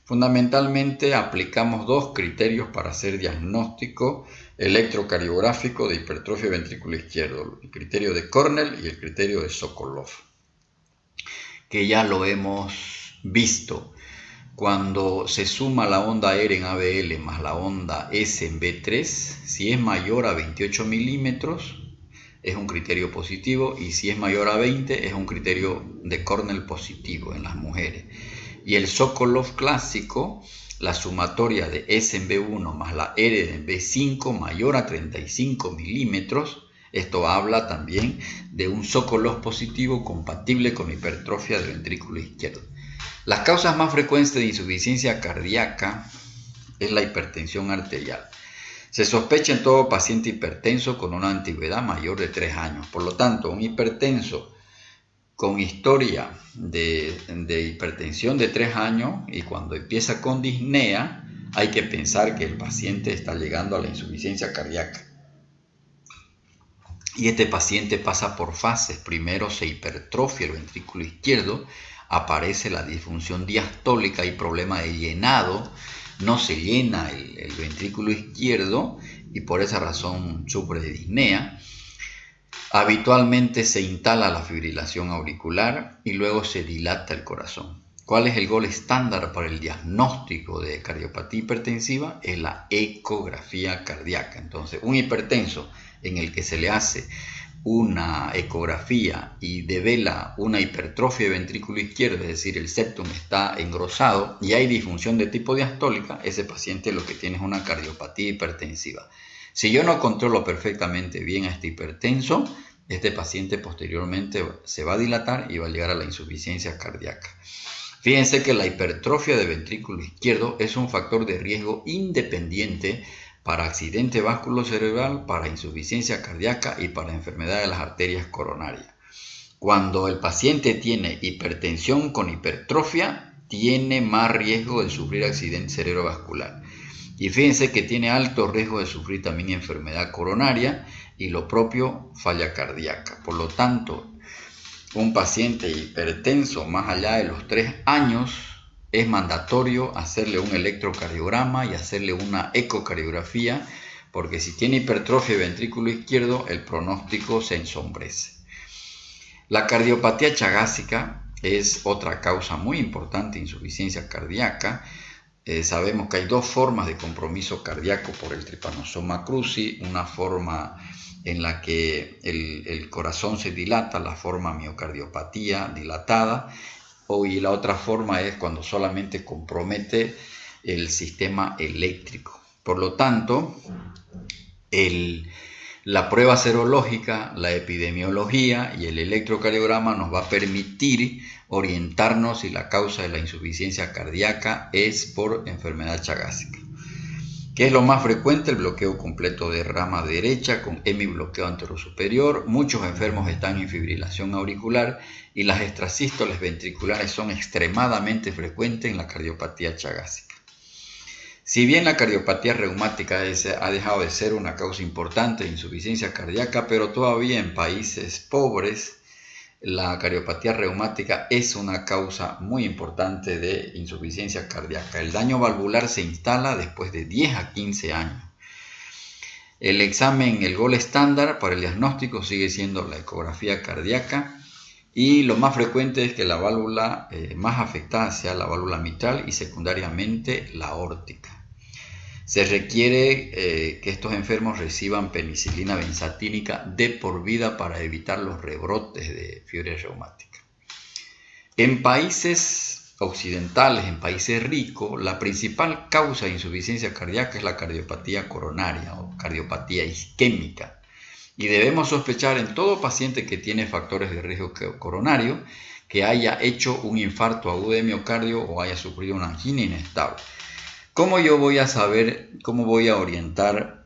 fundamentalmente aplicamos dos criterios para hacer diagnóstico electrocardiográfico de hipertrofia de ventrículo izquierdo, el criterio de Cornell y el criterio de Sokolov, que ya lo hemos visto. cuando se suma la onda R en ABL más la onda S en B3, si es mayor a 28 milímetros, es un criterio positivo, y si es mayor a 20, es un criterio de Cornell positivo en las mujeres. Y el Sokolov clásico, la sumatoria de S en B1 más la R en B5 mayor a 35 milímetros, esto habla también de un Sokolov positivo compatible con hipertrofia del ventrículo izquierdo. Las causas más frecuentes de insuficiencia cardíaca es la hipertensión arterial. Se sospecha en todo paciente hipertenso con una antigüedad mayor de 3 años. Por lo tanto, un hipertenso con historia de hipertensión de 3 años y cuando empieza con disnea, hay que pensar que el paciente está llegando a la insuficiencia cardíaca. Y este paciente pasa por fases. Primero se hipertrofia el ventrículo izquierdo, aparece la disfunción diastólica y problema de llenado, no se llena el ventrículo izquierdo y por esa razón sufre de disnea. Habitualmente se instala la fibrilación auricular y luego se dilata el corazón. ¿Cuál es el gol estándar para el diagnóstico de cardiopatía hipertensiva? Es la ecografía cardíaca. Entonces, un hipertenso en el que se le hace una ecografía y devela una hipertrofia de ventrículo izquierdo, es decir, el septum está engrosado y hay disfunción de tipo diastólica, ese paciente lo que tiene es una cardiopatía hipertensiva. Si yo no controlo perfectamente bien a este hipertenso, este paciente posteriormente se va a dilatar y va a llegar a la insuficiencia cardíaca. Fíjense que la hipertrofia de ventrículo izquierdo es un factor de riesgo independiente para accidente vasculocerebral, para insuficiencia cardíaca y para enfermedad de las arterias coronarias. Cuando el paciente tiene hipertensión con hipertrofia, tiene más riesgo de sufrir accidente cerebrovascular. Y fíjense que tiene alto riesgo de sufrir también enfermedad coronaria y lo propio falla cardíaca. Por lo tanto, un paciente hipertenso más allá de los 3 años es mandatorio hacerle un electrocardiograma y hacerle una ecocardiografía, porque si tiene hipertrofia de ventrículo izquierdo, el pronóstico se ensombrece. La cardiopatía chagásica es otra causa muy importante de insuficiencia cardíaca. Sabemos que hay 2 formas de compromiso cardíaco por el Trypanosoma cruzi, una forma en la que el corazón se dilata, la forma miocardiopatía dilatada, y la otra forma es cuando solamente compromete el sistema eléctrico. Por lo tanto, la prueba serológica, la epidemiología y el electrocardiograma nos va a permitir orientarnos si la causa de la insuficiencia cardíaca es por enfermedad chagásica. ¿Qué es lo más frecuente? El bloqueo completo de rama derecha con hemibloqueo anterosuperior. Muchos enfermos están en fibrilación auricular y las extrasístoles ventriculares son extremadamente frecuentes en la cardiopatía chagásica. Si bien la cardiopatía reumática ha dejado de ser una causa importante de insuficiencia cardíaca, pero todavía en países pobres la cardiopatía reumática es una causa muy importante de insuficiencia cardíaca. El daño valvular se instala después de 10 a 15 años. El examen, el gol estándar para el diagnóstico sigue siendo la ecografía cardíaca y lo más frecuente es que la válvula más afectada sea la válvula mitral y secundariamente la aórtica. Se requiere que estos enfermos reciban penicilina benzatínica de por vida para evitar los rebrotes de fiebre reumática. En países occidentales, en países ricos, la principal causa de insuficiencia cardíaca es la cardiopatía coronaria o cardiopatía isquémica. Y debemos sospechar en todo paciente que tiene factores de riesgo coronario que haya hecho un infarto agudo de miocardio o haya sufrido una angina inestable. ¿Cómo yo voy a saber, cómo voy a orientar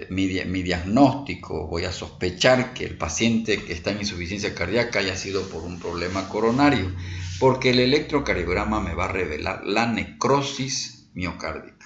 mi diagnóstico? Voy a sospechar que el paciente que está en insuficiencia cardíaca haya sido por un problema coronario, porque el electrocardiograma me va a revelar la necrosis miocárdica.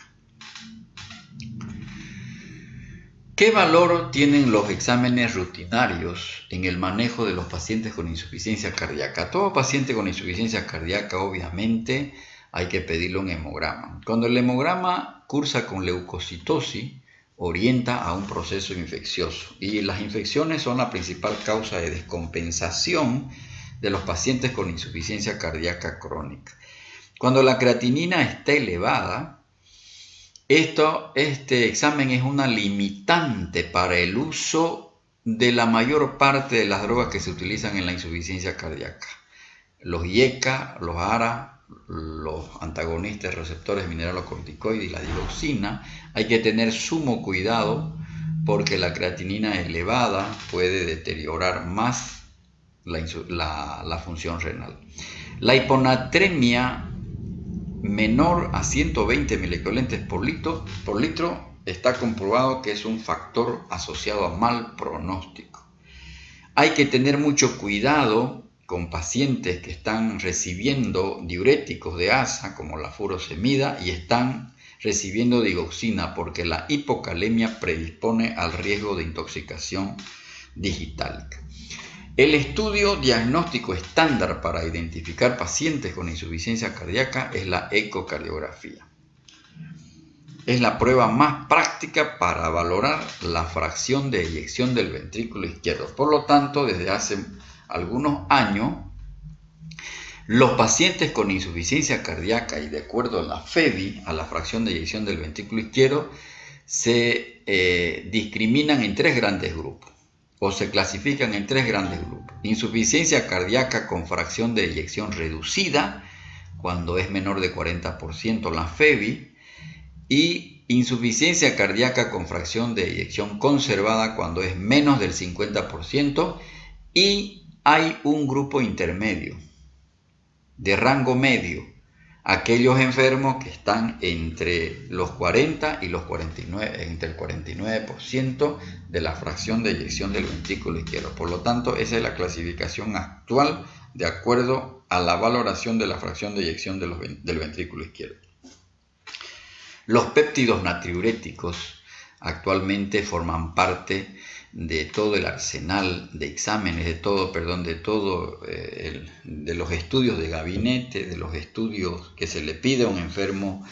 ¿Qué valor tienen los exámenes rutinarios en el manejo de los pacientes con insuficiencia cardíaca? Todo paciente con insuficiencia cardíaca, obviamente, hay que pedirle un hemograma. Cuando el hemograma cursa con leucocitosis, orienta a un proceso infeccioso. Y las infecciones son la principal causa de descompensación de los pacientes con insuficiencia cardíaca crónica. Cuando la creatinina está elevada, este examen es una limitante para el uso de la mayor parte de las drogas que se utilizan en la insuficiencia cardíaca. Los IECA, los ARA, los antagonistas receptores mineralocorticoides y la digoxina. Hay que tener sumo cuidado porque la creatinina elevada puede deteriorar más la función renal. La hiponatremia menor a 120 milicolentes por litro está comprobado que es un factor asociado a mal pronóstico. Hay que tener mucho cuidado con pacientes que están recibiendo diuréticos de asa como la furosemida y están recibiendo digoxina porque la hipocalemia predispone al riesgo de intoxicación digitálica. El estudio diagnóstico estándar para identificar pacientes con insuficiencia cardíaca es la ecocardiografía. Es la prueba más práctica para valorar la fracción de eyección del ventrículo izquierdo. Por lo tanto, desde hace algunos años, los pacientes con insuficiencia cardíaca y de acuerdo a la FEBI, a la fracción de eyección del ventrículo izquierdo, se discriminan en tres grandes grupos. O se clasifican en tres grandes grupos. Insuficiencia cardíaca con fracción de eyección reducida, cuando es menor de 40% la FEBI, y insuficiencia cardíaca con fracción de eyección conservada, cuando es menos del 50%, y hay un grupo intermedio, de rango medio, aquellos enfermos que están entre los 40 y los 49, entre el 49% de la fracción de eyección del ventrículo izquierdo. Por lo tanto, esa es la clasificación actual de acuerdo a la valoración de la fracción de eyección del ventrículo izquierdo. Los péptidos natriuréticos actualmente forman parte de todo el arsenal de exámenes, de los estudios de gabinete, de los estudios que se le pide a un enfermo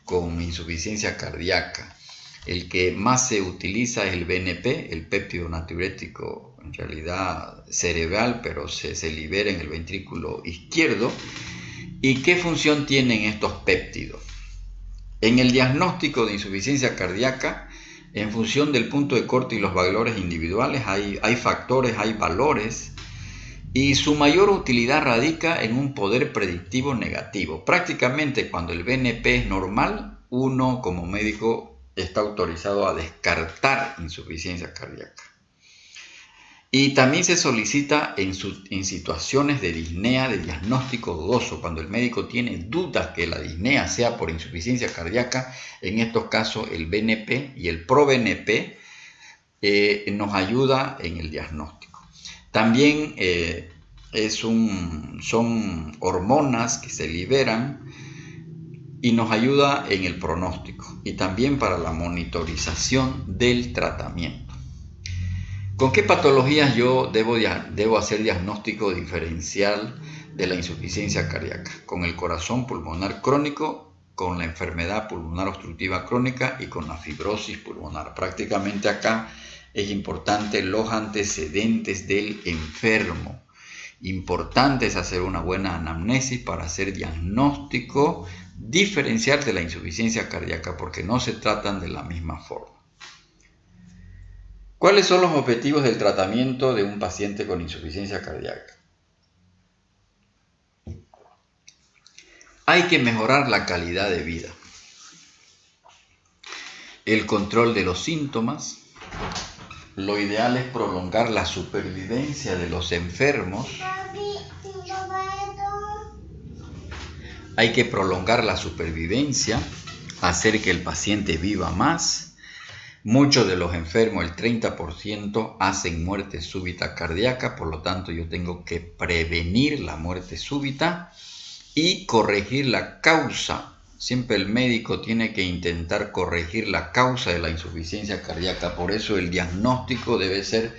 con insuficiencia cardíaca. El que más se utiliza es el BNP, el péptido natriurético, en realidad cerebral, pero se libera en el ventrículo izquierdo. ¿Y qué función tienen estos péptidos? En el diagnóstico de insuficiencia cardíaca, en función del punto de corte y los valores individuales, hay factores, hay valores, y su mayor utilidad radica en un poder predictivo negativo. Prácticamente cuando el BNP es normal, uno como médico está autorizado a descartar insuficiencia cardíaca. Y también se solicita en situaciones de disnea de diagnóstico dudoso, cuando el médico tiene dudas que la disnea sea por insuficiencia cardíaca. En estos casos el BNP y el ProBNP nos ayuda en el diagnóstico. También son hormonas que se liberan y nos ayuda en el pronóstico y también para la monitorización del tratamiento. ¿Con qué patologías yo debo hacer diagnóstico diferencial de la insuficiencia cardíaca? Con el corazón pulmonar crónico, con la enfermedad pulmonar obstructiva crónica y con la fibrosis pulmonar. Prácticamente acá es importante los antecedentes del enfermo. Importante es hacer una buena anamnesis para hacer diagnóstico diferencial de la insuficiencia cardíaca porque no se tratan de la misma forma. ¿Cuáles son los objetivos del tratamiento de un paciente con insuficiencia cardíaca? Hay que mejorar la calidad de vida, el control de los síntomas. Lo ideal es prolongar la supervivencia de los enfermos. Hay que prolongar la supervivencia, hacer que el paciente viva más. Muchos de los enfermos, el 30%, hacen muerte súbita cardíaca, por lo tanto yo tengo que prevenir la muerte súbita y corregir la causa. Siempre el médico tiene que intentar corregir la causa de la insuficiencia cardíaca, por eso el diagnóstico debe ser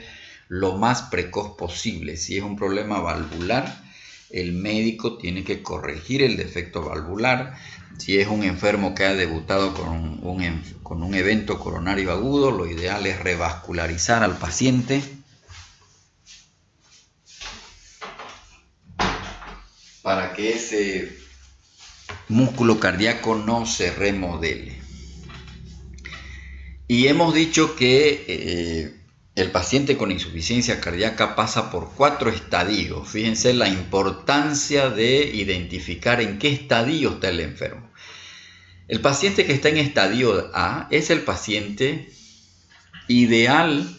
lo más precoz posible. Si es un problema valvular, el médico tiene que corregir el defecto valvular. Si es un enfermo que ha debutado con un evento coronario agudo, lo ideal es revascularizar al paciente para que ese músculo cardíaco no se remodele. Y hemos dicho que el paciente con insuficiencia cardíaca pasa por 4 estadios. Fíjense la importancia de identificar en qué estadio está el enfermo. El paciente que está en estadio A es el paciente ideal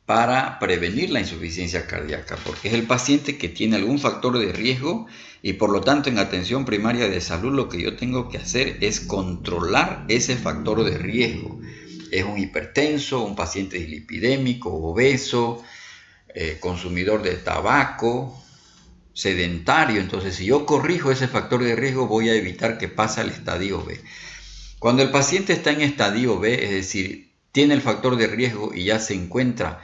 para prevenir la insuficiencia cardíaca, porque es el paciente que tiene algún factor de riesgo y por lo tanto en atención primaria de salud lo que yo tengo que hacer es controlar ese factor de riesgo. Es un hipertenso, un paciente dislipidémico, obeso, consumidor de tabaco, sedentario. Entonces, si yo corrijo ese factor de riesgo, voy a evitar que pase al estadio B. Cuando el paciente está en estadio B, es decir, tiene el factor de riesgo y ya se encuentra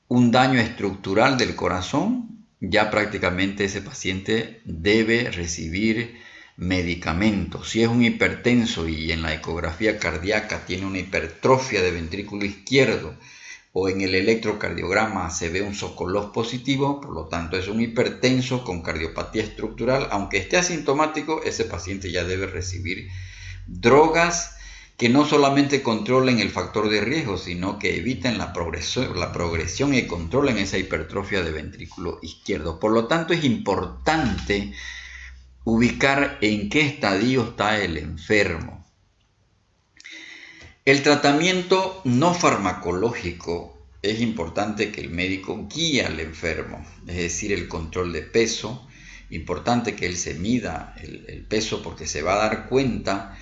un daño estructural del corazón, ya prácticamente ese paciente debe recibir medicamentos. Si es un hipertenso y en la ecografía cardíaca tiene una hipertrofia de ventrículo izquierdo o en el electrocardiograma se ve un Sokolov positivo, por lo tanto es un hipertenso con cardiopatía estructural, aunque esté asintomático, ese paciente ya debe recibir drogas que no solamente controlen el factor de riesgo, sino que eviten la progresión y controlen esa hipertrofia de ventrículo izquierdo. Por lo tanto, es importante ubicar en qué estadio está el enfermo. El tratamiento no farmacológico es importante que el médico guíe al enfermo, es decir, el control de peso. Importante que él se mida el peso porque se va a dar cuenta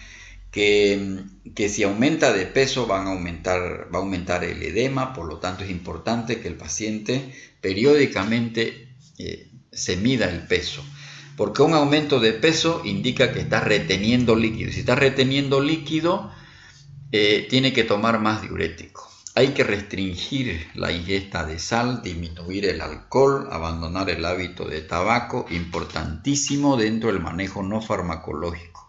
que si aumenta de peso va a aumentar el edema, por lo tanto es importante que el paciente periódicamente se mida el peso, porque un aumento de peso indica que está reteniendo líquido. Si está reteniendo líquido, tiene que tomar más diurético. Hay que restringir la ingesta de sal, disminuir el alcohol, abandonar el hábito de tabaco, importantísimo dentro del manejo no farmacológico.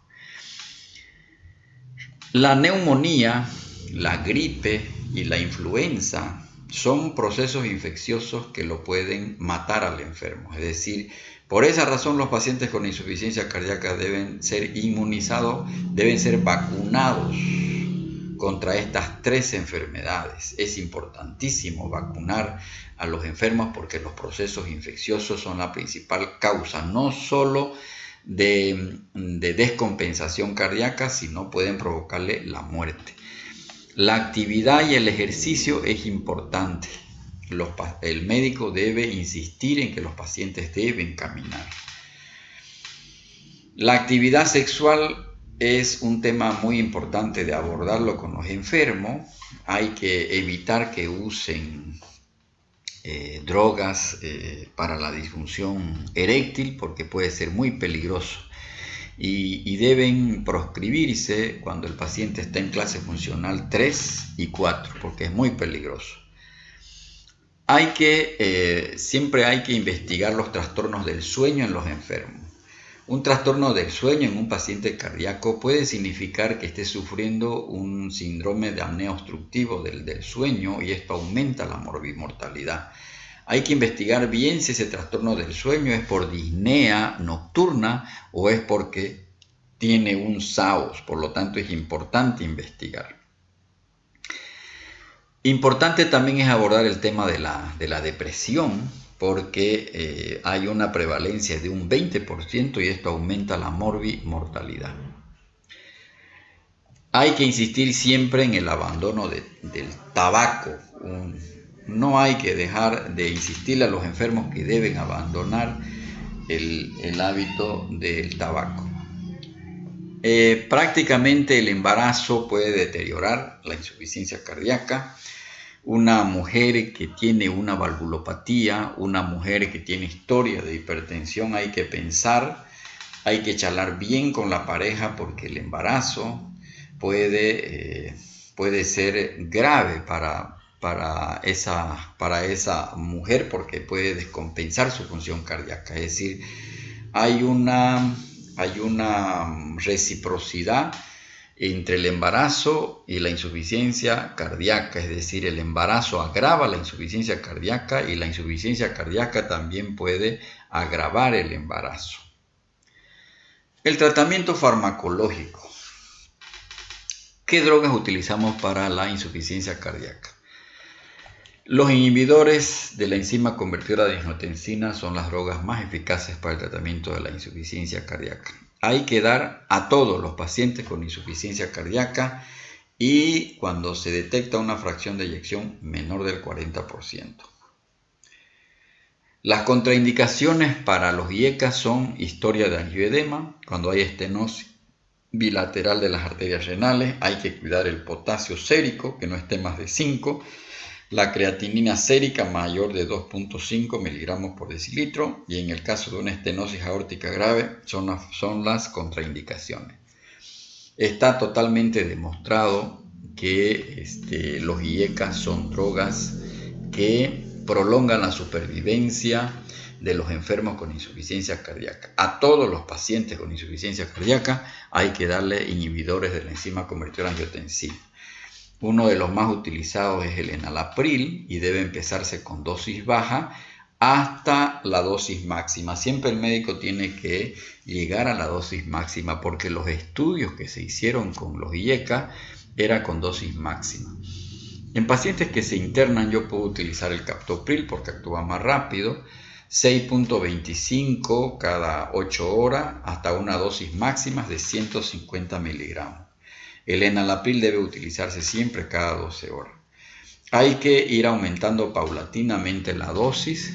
La neumonía, la gripe y la influenza son procesos infecciosos que lo pueden matar al enfermo. Es decir, por esa razón los pacientes con insuficiencia cardíaca deben ser inmunizados, deben ser vacunados contra estas 3 enfermedades. Es importantísimo vacunar a los enfermos porque los procesos infecciosos son la principal causa, no solo de descompensación cardíaca, sino pueden provocarle la muerte. La actividad y el ejercicio es importante. El médico debe insistir en que los pacientes deben caminar. La actividad sexual es un tema muy importante de abordarlo con los enfermos. Hay que evitar que usen drogas para la disfunción eréctil porque puede ser muy peligroso y deben proscribirse cuando el paciente está en clase funcional 3 y 4 porque es muy peligroso. Siempre hay que investigar los trastornos del sueño en los enfermos. Un trastorno del sueño en un paciente cardíaco puede significar que esté sufriendo un síndrome de apnea obstructivo del sueño y esto aumenta la morbimortalidad. Hay que investigar bien si ese trastorno del sueño es por disnea nocturna o es porque tiene un SAOS, por lo tanto es importante investigar. Importante también es abordar el tema de la depresión, porque hay una prevalencia de un 20% y esto aumenta la morbimortalidad. Hay que insistir siempre en el abandono del tabaco. No hay que dejar de insistirle a los enfermos que deben abandonar el hábito del tabaco. Prácticamente el embarazo puede deteriorar la insuficiencia cardíaca. Una mujer que tiene una valvulopatía, una mujer que tiene historia de hipertensión, hay que pensar, hay que charlar bien con la pareja porque el embarazo puede ser grave para esa mujer porque puede descompensar su función cardíaca. Es decir, hay una reciprocidad entre el embarazo y la insuficiencia cardíaca, es decir, el embarazo agrava la insuficiencia cardíaca y la insuficiencia cardíaca también puede agravar el embarazo. El tratamiento farmacológico. ¿Qué drogas utilizamos para la insuficiencia cardíaca? Los inhibidores de la enzima convertidora de angiotensina son las drogas más eficaces para el tratamiento de la insuficiencia cardíaca. Hay que dar a todos los pacientes con insuficiencia cardíaca y cuando se detecta una fracción de eyección menor del 40%. Las contraindicaciones para los IECA son historia de angioedema, cuando hay estenosis bilateral de las arterias renales, hay que cuidar el potasio sérico, que no esté más de 5, la creatinina sérica mayor de 2.5 miligramos por decilitro, y en el caso de una estenosis aórtica grave son las contraindicaciones. Está totalmente demostrado que los IECA son drogas que prolongan la supervivencia de los enfermos con insuficiencia cardíaca. A todos los pacientes con insuficiencia cardíaca hay que darle inhibidores de la enzima convertidora de angiotensina. Uno de los más utilizados es el enalapril y debe empezarse con dosis baja hasta la dosis máxima. Siempre el médico tiene que llegar a la dosis máxima porque los estudios que se hicieron con los IECA era con dosis máxima. En pacientes que se internan yo puedo utilizar el captopril porque actúa más rápido, 6.25 cada 8 horas hasta una dosis máxima de 150 miligramos. El enalapril debe utilizarse siempre cada 12 horas. Hay que ir aumentando paulatinamente la dosis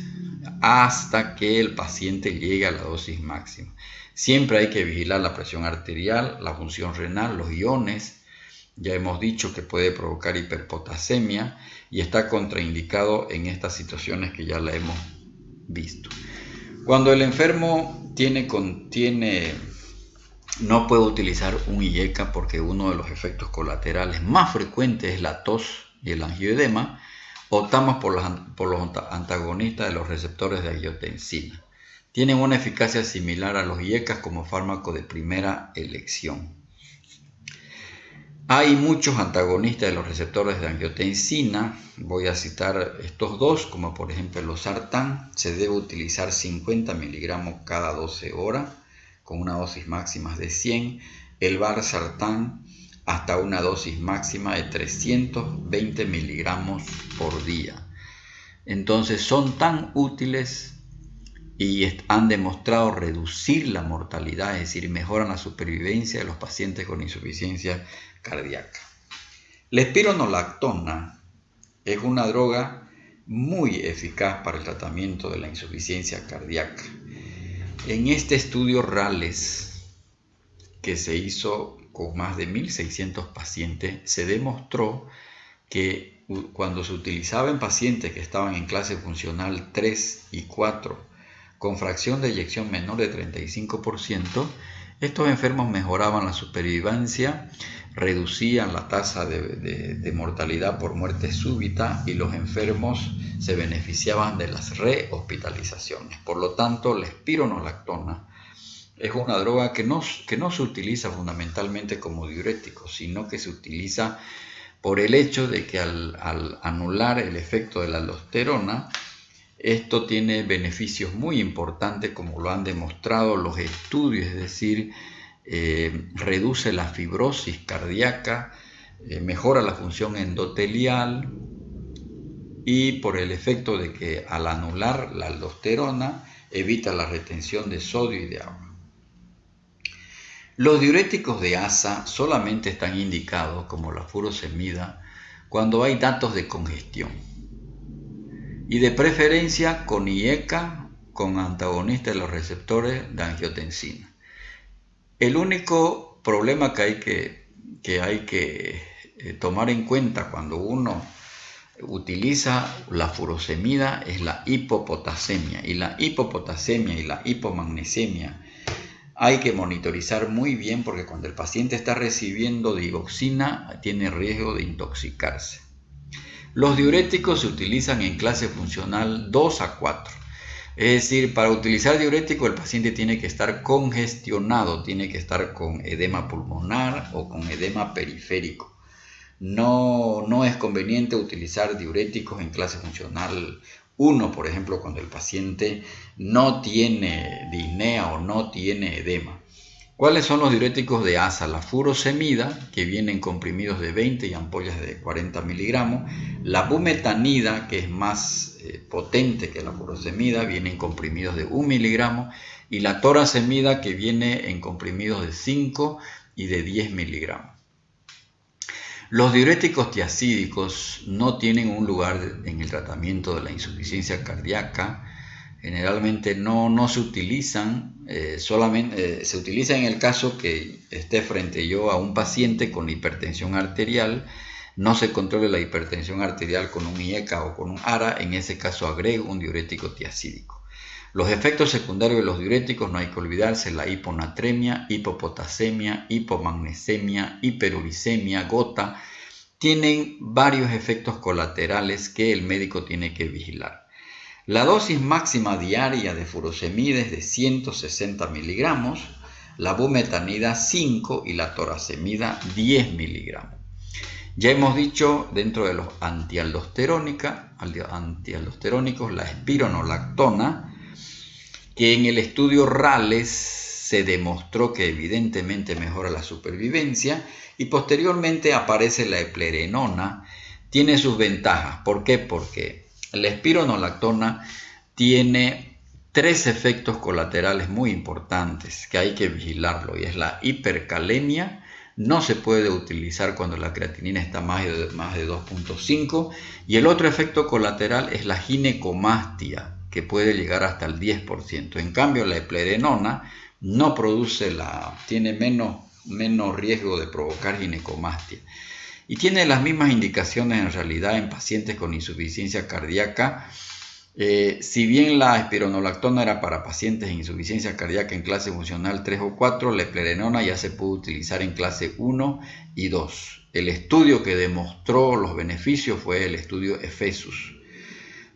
hasta que el paciente llegue a la dosis máxima. Siempre hay que vigilar la presión arterial, la función renal, los iones. Ya hemos dicho que puede provocar hiperpotasemia y está contraindicado en estas situaciones que ya la hemos visto. Cuando el enfermo no puede utilizar un IECA porque uno de los efectos colaterales más frecuentes es la tos y el angioedema, optamos por los antagonistas de los receptores de angiotensina. Tienen una eficacia similar a los IECA como fármaco de primera elección. Hay muchos antagonistas de los receptores de angiotensina, voy a citar estos dos, como por ejemplo el losartán, se debe utilizar 50 miligramos cada 12 horas, con una dosis máxima de 100, el valsartán hasta una dosis máxima de 320 miligramos por día. Entonces son tan útiles y han demostrado reducir la mortalidad, es decir, mejoran la supervivencia de los pacientes con insuficiencia cardíaca. La espironolactona es una droga muy eficaz para el tratamiento de la insuficiencia cardíaca. En este estudio RALES, que se hizo con más de 1.600 pacientes, se demostró que cuando se utilizaba en pacientes que estaban en clase funcional 3 y 4, con fracción de eyección menor de 35%, estos enfermos mejoraban la supervivencia, reducían la tasa de mortalidad por muerte súbita y los enfermos se beneficiaban de las rehospitalizaciones. Por lo tanto, la espironolactona es una droga que no se utiliza fundamentalmente como diurético, sino que se utiliza por el hecho de que al anular el efecto de la aldosterona, esto tiene beneficios muy importantes como lo han demostrado los estudios, es decir, reduce la fibrosis cardíaca, mejora la función endotelial y por el efecto de que al anular la aldosterona evita la retención de sodio y de agua. Los diuréticos de ASA solamente están indicados, como la furosemida, cuando hay datos de congestión y de preferencia con IECA, con antagonistas de los receptores de angiotensina. El único problema que hay que tomar en cuenta cuando uno utiliza la furosemida es la hipopotasemia, y la hipopotasemia y la hipomagnesemia hay que monitorizar muy bien porque cuando el paciente está recibiendo digoxina tiene riesgo de intoxicarse. Los diuréticos se utilizan en clase funcional 2 a 4. Es decir, para utilizar diurético el paciente tiene que estar congestionado, tiene que estar con edema pulmonar o con edema periférico. No es conveniente utilizar diuréticos en clase funcional 1, por ejemplo, cuando el paciente no tiene disnea o no tiene edema. ¿Cuáles son los diuréticos de asa? La furosemida, que vienen comprimidos de 20 y ampollas de 40 miligramos. La bumetanida, que es más potente que la furosemida, viene en comprimidos de 1 miligramo. Y la torasemida, que viene en comprimidos de 5 y de 10 miligramos. Los diuréticos tiacídicos no tienen un lugar en el tratamiento de la insuficiencia cardíaca. Generalmente no se utilizan, solamente se utiliza en el caso que esté frente yo a un paciente con hipertensión arterial, no se controle la hipertensión arterial con un IECA o con un ARA, en ese caso agrego un diurético tiacídico. Los efectos secundarios de los diuréticos no hay que olvidarse: la hiponatremia, hipopotasemia, hipomagnesemia, hiperuricemia, gota. Tienen varios efectos colaterales que el médico tiene que vigilar. La dosis máxima diaria de furosemida es de 160 miligramos, la bumetanida 5 y la torasemida 10 miligramos. Ya hemos dicho, dentro de los antialdosterónicos, la espironolactona, que en el estudio RALES se demostró que evidentemente mejora la supervivencia, y posteriormente aparece la eplerenona. Tiene sus ventajas. ¿Por qué? Porque la espironolactona tiene 3 efectos colaterales muy importantes que hay que vigilarlo, y es la hipercalemia. No se puede utilizar cuando la creatinina está más de 2.5, y el otro efecto colateral es la ginecomastia, que puede llegar hasta el 10%. En cambio, la eplerenona no tiene menos riesgo de provocar ginecomastia. Y tiene las mismas indicaciones en realidad en pacientes con insuficiencia cardíaca. Si bien la espironolactona era para pacientes en insuficiencia cardíaca en clase funcional 3 o 4, la eplerenona ya se puede utilizar en clase 1 y 2. El estudio que demostró los beneficios fue el estudio EFESUS.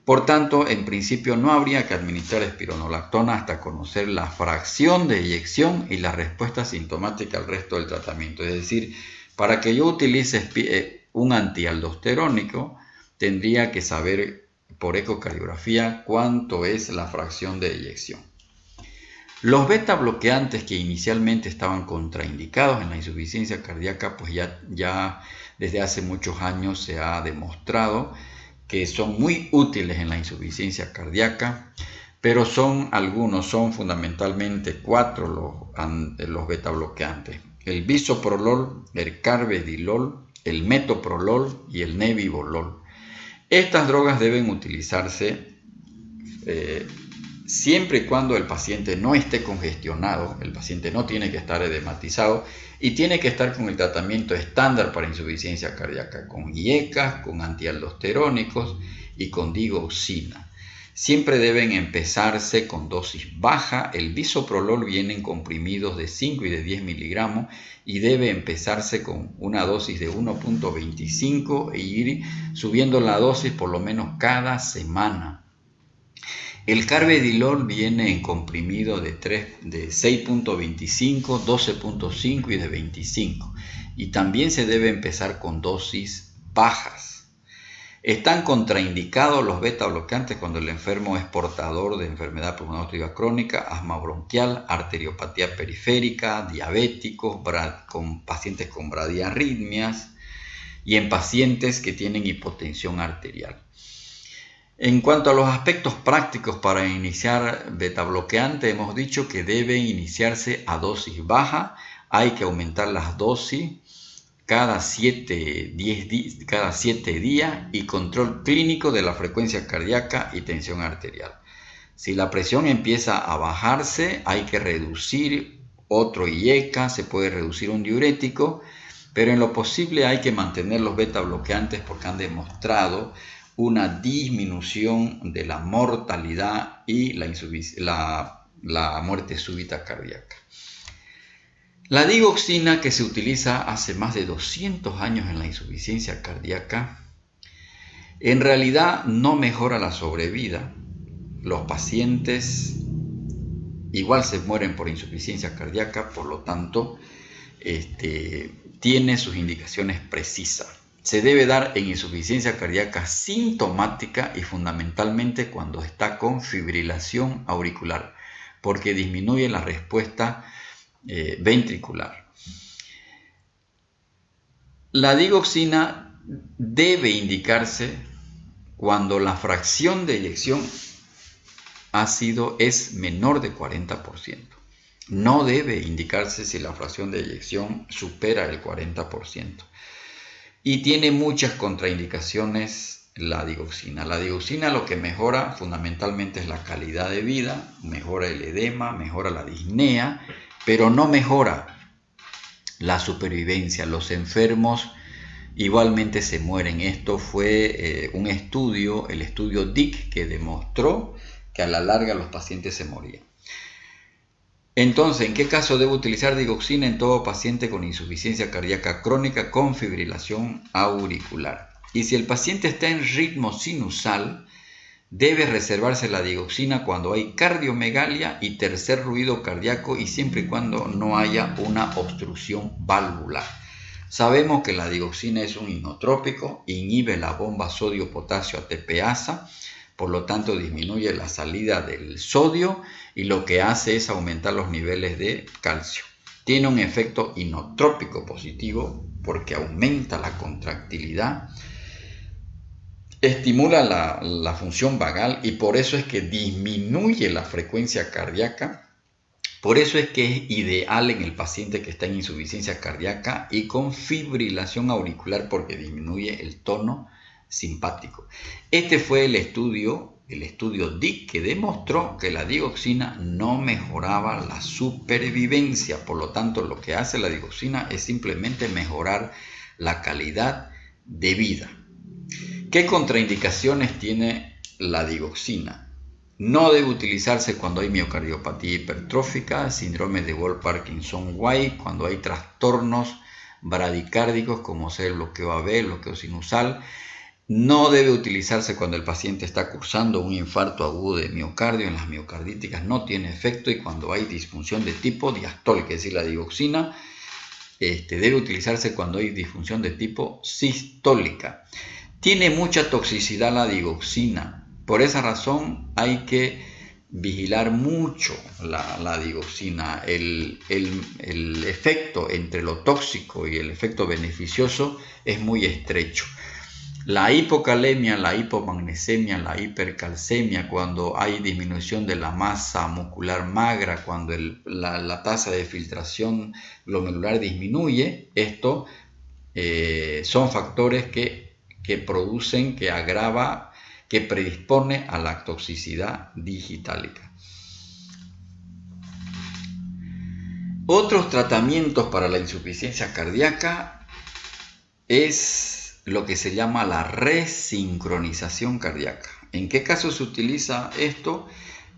Por tanto, en principio no habría que administrar espironolactona hasta conocer la fracción de eyección y la respuesta sintomática al resto del tratamiento. Es decir, para que yo utilice un antialdosterónico, tendría que saber por ecocardiografía cuánto es la fracción de eyección. Los beta bloqueantes, que inicialmente estaban contraindicados en la insuficiencia cardíaca, pues ya desde hace muchos años se ha demostrado que son muy útiles en la insuficiencia cardíaca, pero son fundamentalmente 4 los beta bloqueantes: el bisoprolol, el carvedilol, el metoprolol y el nebivolol. Estas drogas deben utilizarse siempre y cuando el paciente no esté congestionado. El paciente no tiene que estar edematizado y tiene que estar con el tratamiento estándar para insuficiencia cardíaca, con IECA, con antialdosterónicos y con digoxina. Siempre deben empezarse con dosis baja. El bisoprolol viene en comprimidos de 5 y de 10 miligramos y debe empezarse con una dosis de 1.25 e ir subiendo la dosis por lo menos cada semana. El carvedilol viene en comprimido de 6.25, 12.5 y de 25. Y también se debe empezar con dosis bajas. Están contraindicados los beta bloqueantes cuando el enfermo es portador de enfermedad pulmonar obstructiva crónica, asma bronquial, arteriopatía periférica, diabéticos, con pacientes con bradiarritmias y en pacientes que tienen hipotensión arterial. En cuanto a los aspectos prácticos para iniciar beta bloqueante, hemos dicho que debe iniciarse a dosis baja. Hay que aumentar las dosis cada 7 días y control clínico de la frecuencia cardíaca y tensión arterial. Si la presión empieza a bajarse, hay que reducir otro IECA, se puede reducir un diurético, pero en lo posible hay que mantener los beta bloqueantes porque han demostrado una disminución de la mortalidad y la muerte súbita cardíaca. La digoxina, que se utiliza hace más de 200 años en la insuficiencia cardíaca, en realidad no mejora la sobrevida. Los pacientes igual se mueren por insuficiencia cardíaca, por lo tanto, tiene sus indicaciones precisas. Se debe dar en insuficiencia cardíaca sintomática y fundamentalmente cuando está con fibrilación auricular, porque disminuye la respuesta ventricular. La digoxina debe indicarse cuando la fracción de eyección es menor de 40%. No debe indicarse si la fracción de eyección supera el 40%. Y tiene muchas contraindicaciones la digoxina. La digoxina lo que mejora fundamentalmente es la calidad de vida, mejora el edema, mejora la disnea, pero no mejora la supervivencia. Los enfermos igualmente se mueren. Esto fue un estudio, el estudio DIC, que demostró que a la larga los pacientes se morían. Entonces, ¿en qué caso debo utilizar digoxina? En todo paciente con insuficiencia cardíaca crónica con fibrilación auricular. Y si el paciente está en ritmo sinusal, debe reservarse la digoxina cuando hay cardiomegalia y tercer ruido cardíaco y siempre y cuando no haya una obstrucción valvular. Sabemos que la digoxina es un inotrópico, inhibe la bomba sodio-potasio ATPasa, por lo tanto disminuye la salida del sodio y lo que hace es aumentar los niveles de calcio. Tiene un efecto inotrópico positivo porque aumenta la contractilidad, estimula la función vagal y por eso es que disminuye la frecuencia cardíaca. Por eso es que es ideal en el paciente que está en insuficiencia cardíaca y con fibrilación auricular porque disminuye el tono simpático. Este fue el estudio DIC, que demostró que la digoxina no mejoraba la supervivencia. Por lo tanto, lo que hace la digoxina es simplemente mejorar la calidad de vida. ¿Qué contraindicaciones tiene la digoxina? No debe utilizarse cuando hay miocardiopatía hipertrófica, síndrome de Wolff-Parkinson-White, cuando hay trastornos bradicárdicos como ser el bloqueo AB, el bloqueo sinusal. No debe utilizarse cuando el paciente está cursando un infarto agudo de miocardio. En las miocardíticas no tiene efecto y cuando hay disfunción de tipo diastólica, es decir, la digoxina debe utilizarse cuando hay disfunción de tipo sistólica. Tiene mucha toxicidad la digoxina. Por esa razón hay que vigilar mucho la digoxina. El efecto entre lo tóxico y el efecto beneficioso es muy estrecho. La hipocalemia, la hipomagnesemia, la hipercalcemia, cuando hay disminución de la masa muscular magra, cuando la tasa de filtración glomerular disminuye, esto son factores que producen, que agrava, que predispone a la toxicidad digitálica. Otros tratamientos para la insuficiencia cardíaca es lo que se llama la resincronización cardíaca. ¿En qué caso se utiliza esto?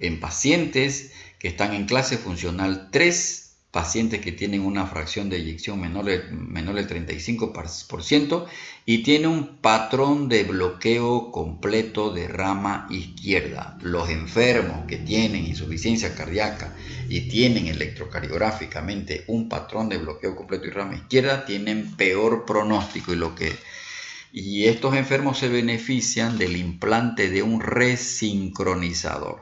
En pacientes que están en clase funcional 3, pacientes que tienen una fracción de eyección menor del 35% y tiene un patrón de bloqueo completo de rama izquierda. Los enfermos que tienen insuficiencia cardíaca y tienen electrocardiográficamente un patrón de bloqueo completo de rama izquierda tienen peor pronóstico y estos enfermos se benefician del implante de un resincronizador.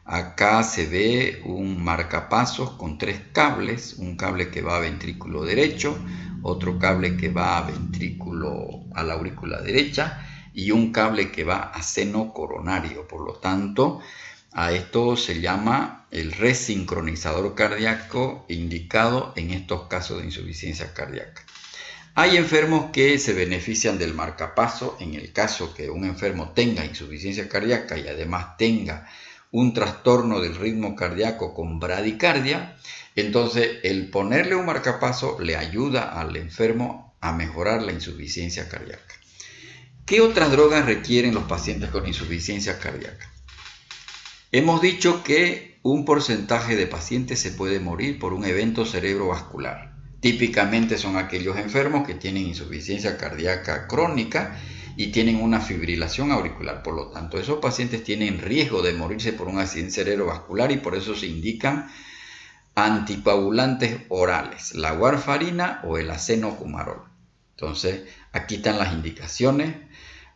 Acá se ve un marcapasos con 3 cables, un cable que va a ventrículo derecho, otro cable que va a la aurícula derecha y un cable que va a seno coronario. Por lo tanto, a esto se llama el resincronizador cardíaco indicado en estos casos de insuficiencia cardíaca. Hay enfermos que se benefician del marcapaso en el caso que un enfermo tenga insuficiencia cardíaca y además tenga un trastorno del ritmo cardíaco con bradicardia. Entonces, el ponerle un marcapaso le ayuda al enfermo a mejorar la insuficiencia cardíaca. ¿Qué otras drogas requieren los pacientes con insuficiencia cardíaca? Hemos dicho que un porcentaje de pacientes se puede morir por un evento cerebrovascular. Típicamente son aquellos enfermos que tienen insuficiencia cardíaca crónica y tienen una fibrilación auricular. Por lo tanto, esos pacientes tienen riesgo de morirse por un accidente cerebrovascular y por eso se indican anticoagulantes orales, la warfarina o el acenocumarol. Entonces, aquí están las indicaciones.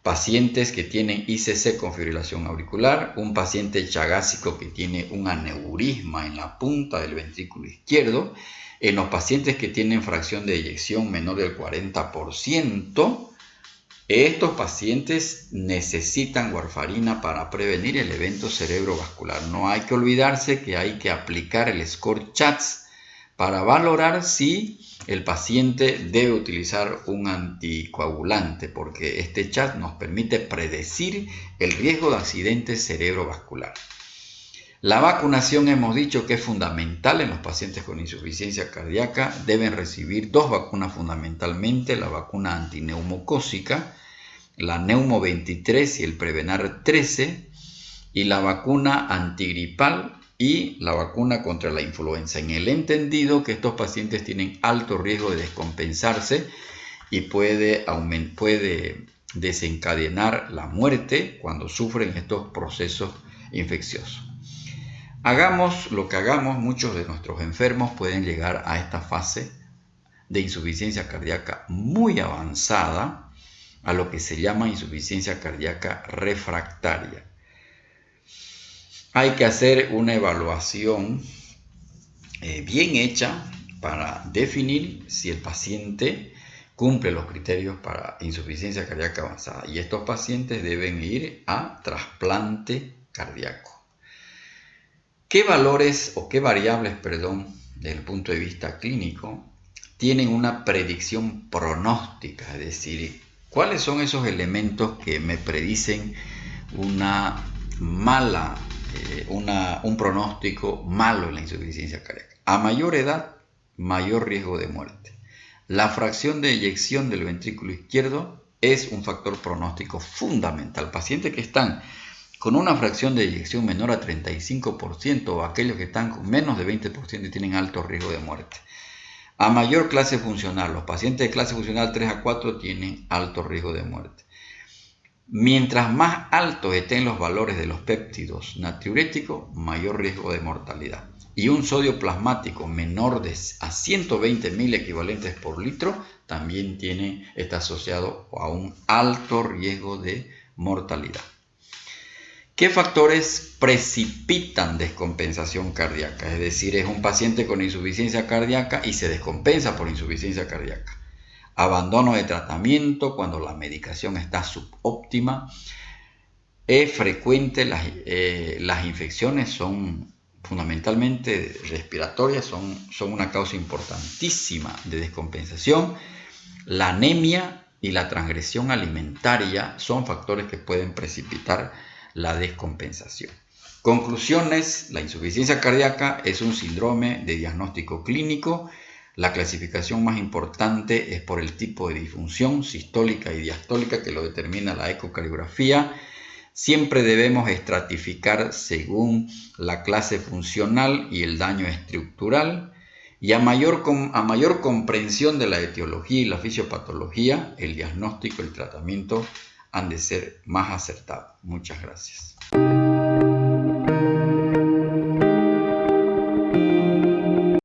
pacientes que tienen ICC con fibrilación auricular, un paciente chagásico que tiene un aneurisma en la punta del ventrículo izquierdo, en los pacientes que tienen fracción de eyección menor del 40%, estos pacientes necesitan warfarina para prevenir el evento cerebrovascular. No hay que olvidarse que hay que aplicar el score CHATS para valorar si el paciente debe utilizar un anticoagulante, porque este CHATS nos permite predecir el riesgo de accidente cerebrovascular. La vacunación hemos dicho que es fundamental en los pacientes con insuficiencia cardíaca. Deben recibir 2 vacunas fundamentalmente, la vacuna antineumocócica, la Neumo 23 y el Prevenar 13, y la vacuna antigripal y la vacuna contra la influenza, en el entendido que estos pacientes tienen alto riesgo de descompensarse y puede desencadenar la muerte cuando sufren estos procesos infecciosos. Hagamos lo que hagamos, muchos de nuestros enfermos pueden llegar a esta fase de insuficiencia cardíaca muy avanzada, a lo que se llama insuficiencia cardíaca refractaria. Hay que hacer una evaluación bien hecha para definir si el paciente cumple los criterios para insuficiencia cardíaca avanzada, y estos pacientes deben ir a trasplante cardíaco. ¿Qué valores o qué variables, desde el punto de vista clínico, tienen una predicción pronóstica? Es decir, ¿cuáles son esos elementos que me predicen un pronóstico malo en la insuficiencia cardíaca? A mayor edad, mayor riesgo de muerte. La fracción de eyección del ventrículo izquierdo es un factor pronóstico fundamental. Pacientes que están con una fracción de eyección menor a 35% o aquellos que están con menos de 20% y tienen alto riesgo de muerte. A mayor clase funcional, los pacientes de clase funcional 3 a 4 tienen alto riesgo de muerte. Mientras más altos estén los valores de los péptidos natriuréticos, mayor riesgo de mortalidad. Y un sodio plasmático menor a 120.000 equivalentes por litro también está asociado a un alto riesgo de mortalidad. ¿Qué factores precipitan descompensación cardíaca? Es decir, es un paciente con insuficiencia cardíaca y se descompensa por insuficiencia cardíaca. Abandono de tratamiento cuando la medicación está subóptima. Es frecuente, las infecciones son fundamentalmente respiratorias, son una causa importantísima de descompensación. La anemia y la transgresión alimentaria son factores que pueden precipitar la descompensación. Conclusiones: la insuficiencia cardíaca es un síndrome de diagnóstico clínico. La clasificación más importante es por el tipo de disfunción sistólica y diastólica que lo determina la ecocardiografía. Siempre debemos estratificar según la clase funcional y el daño estructural. Y a mayor comprensión de la etiología y la fisiopatología, el diagnóstico y el tratamiento han de ser más acertados. Muchas gracias.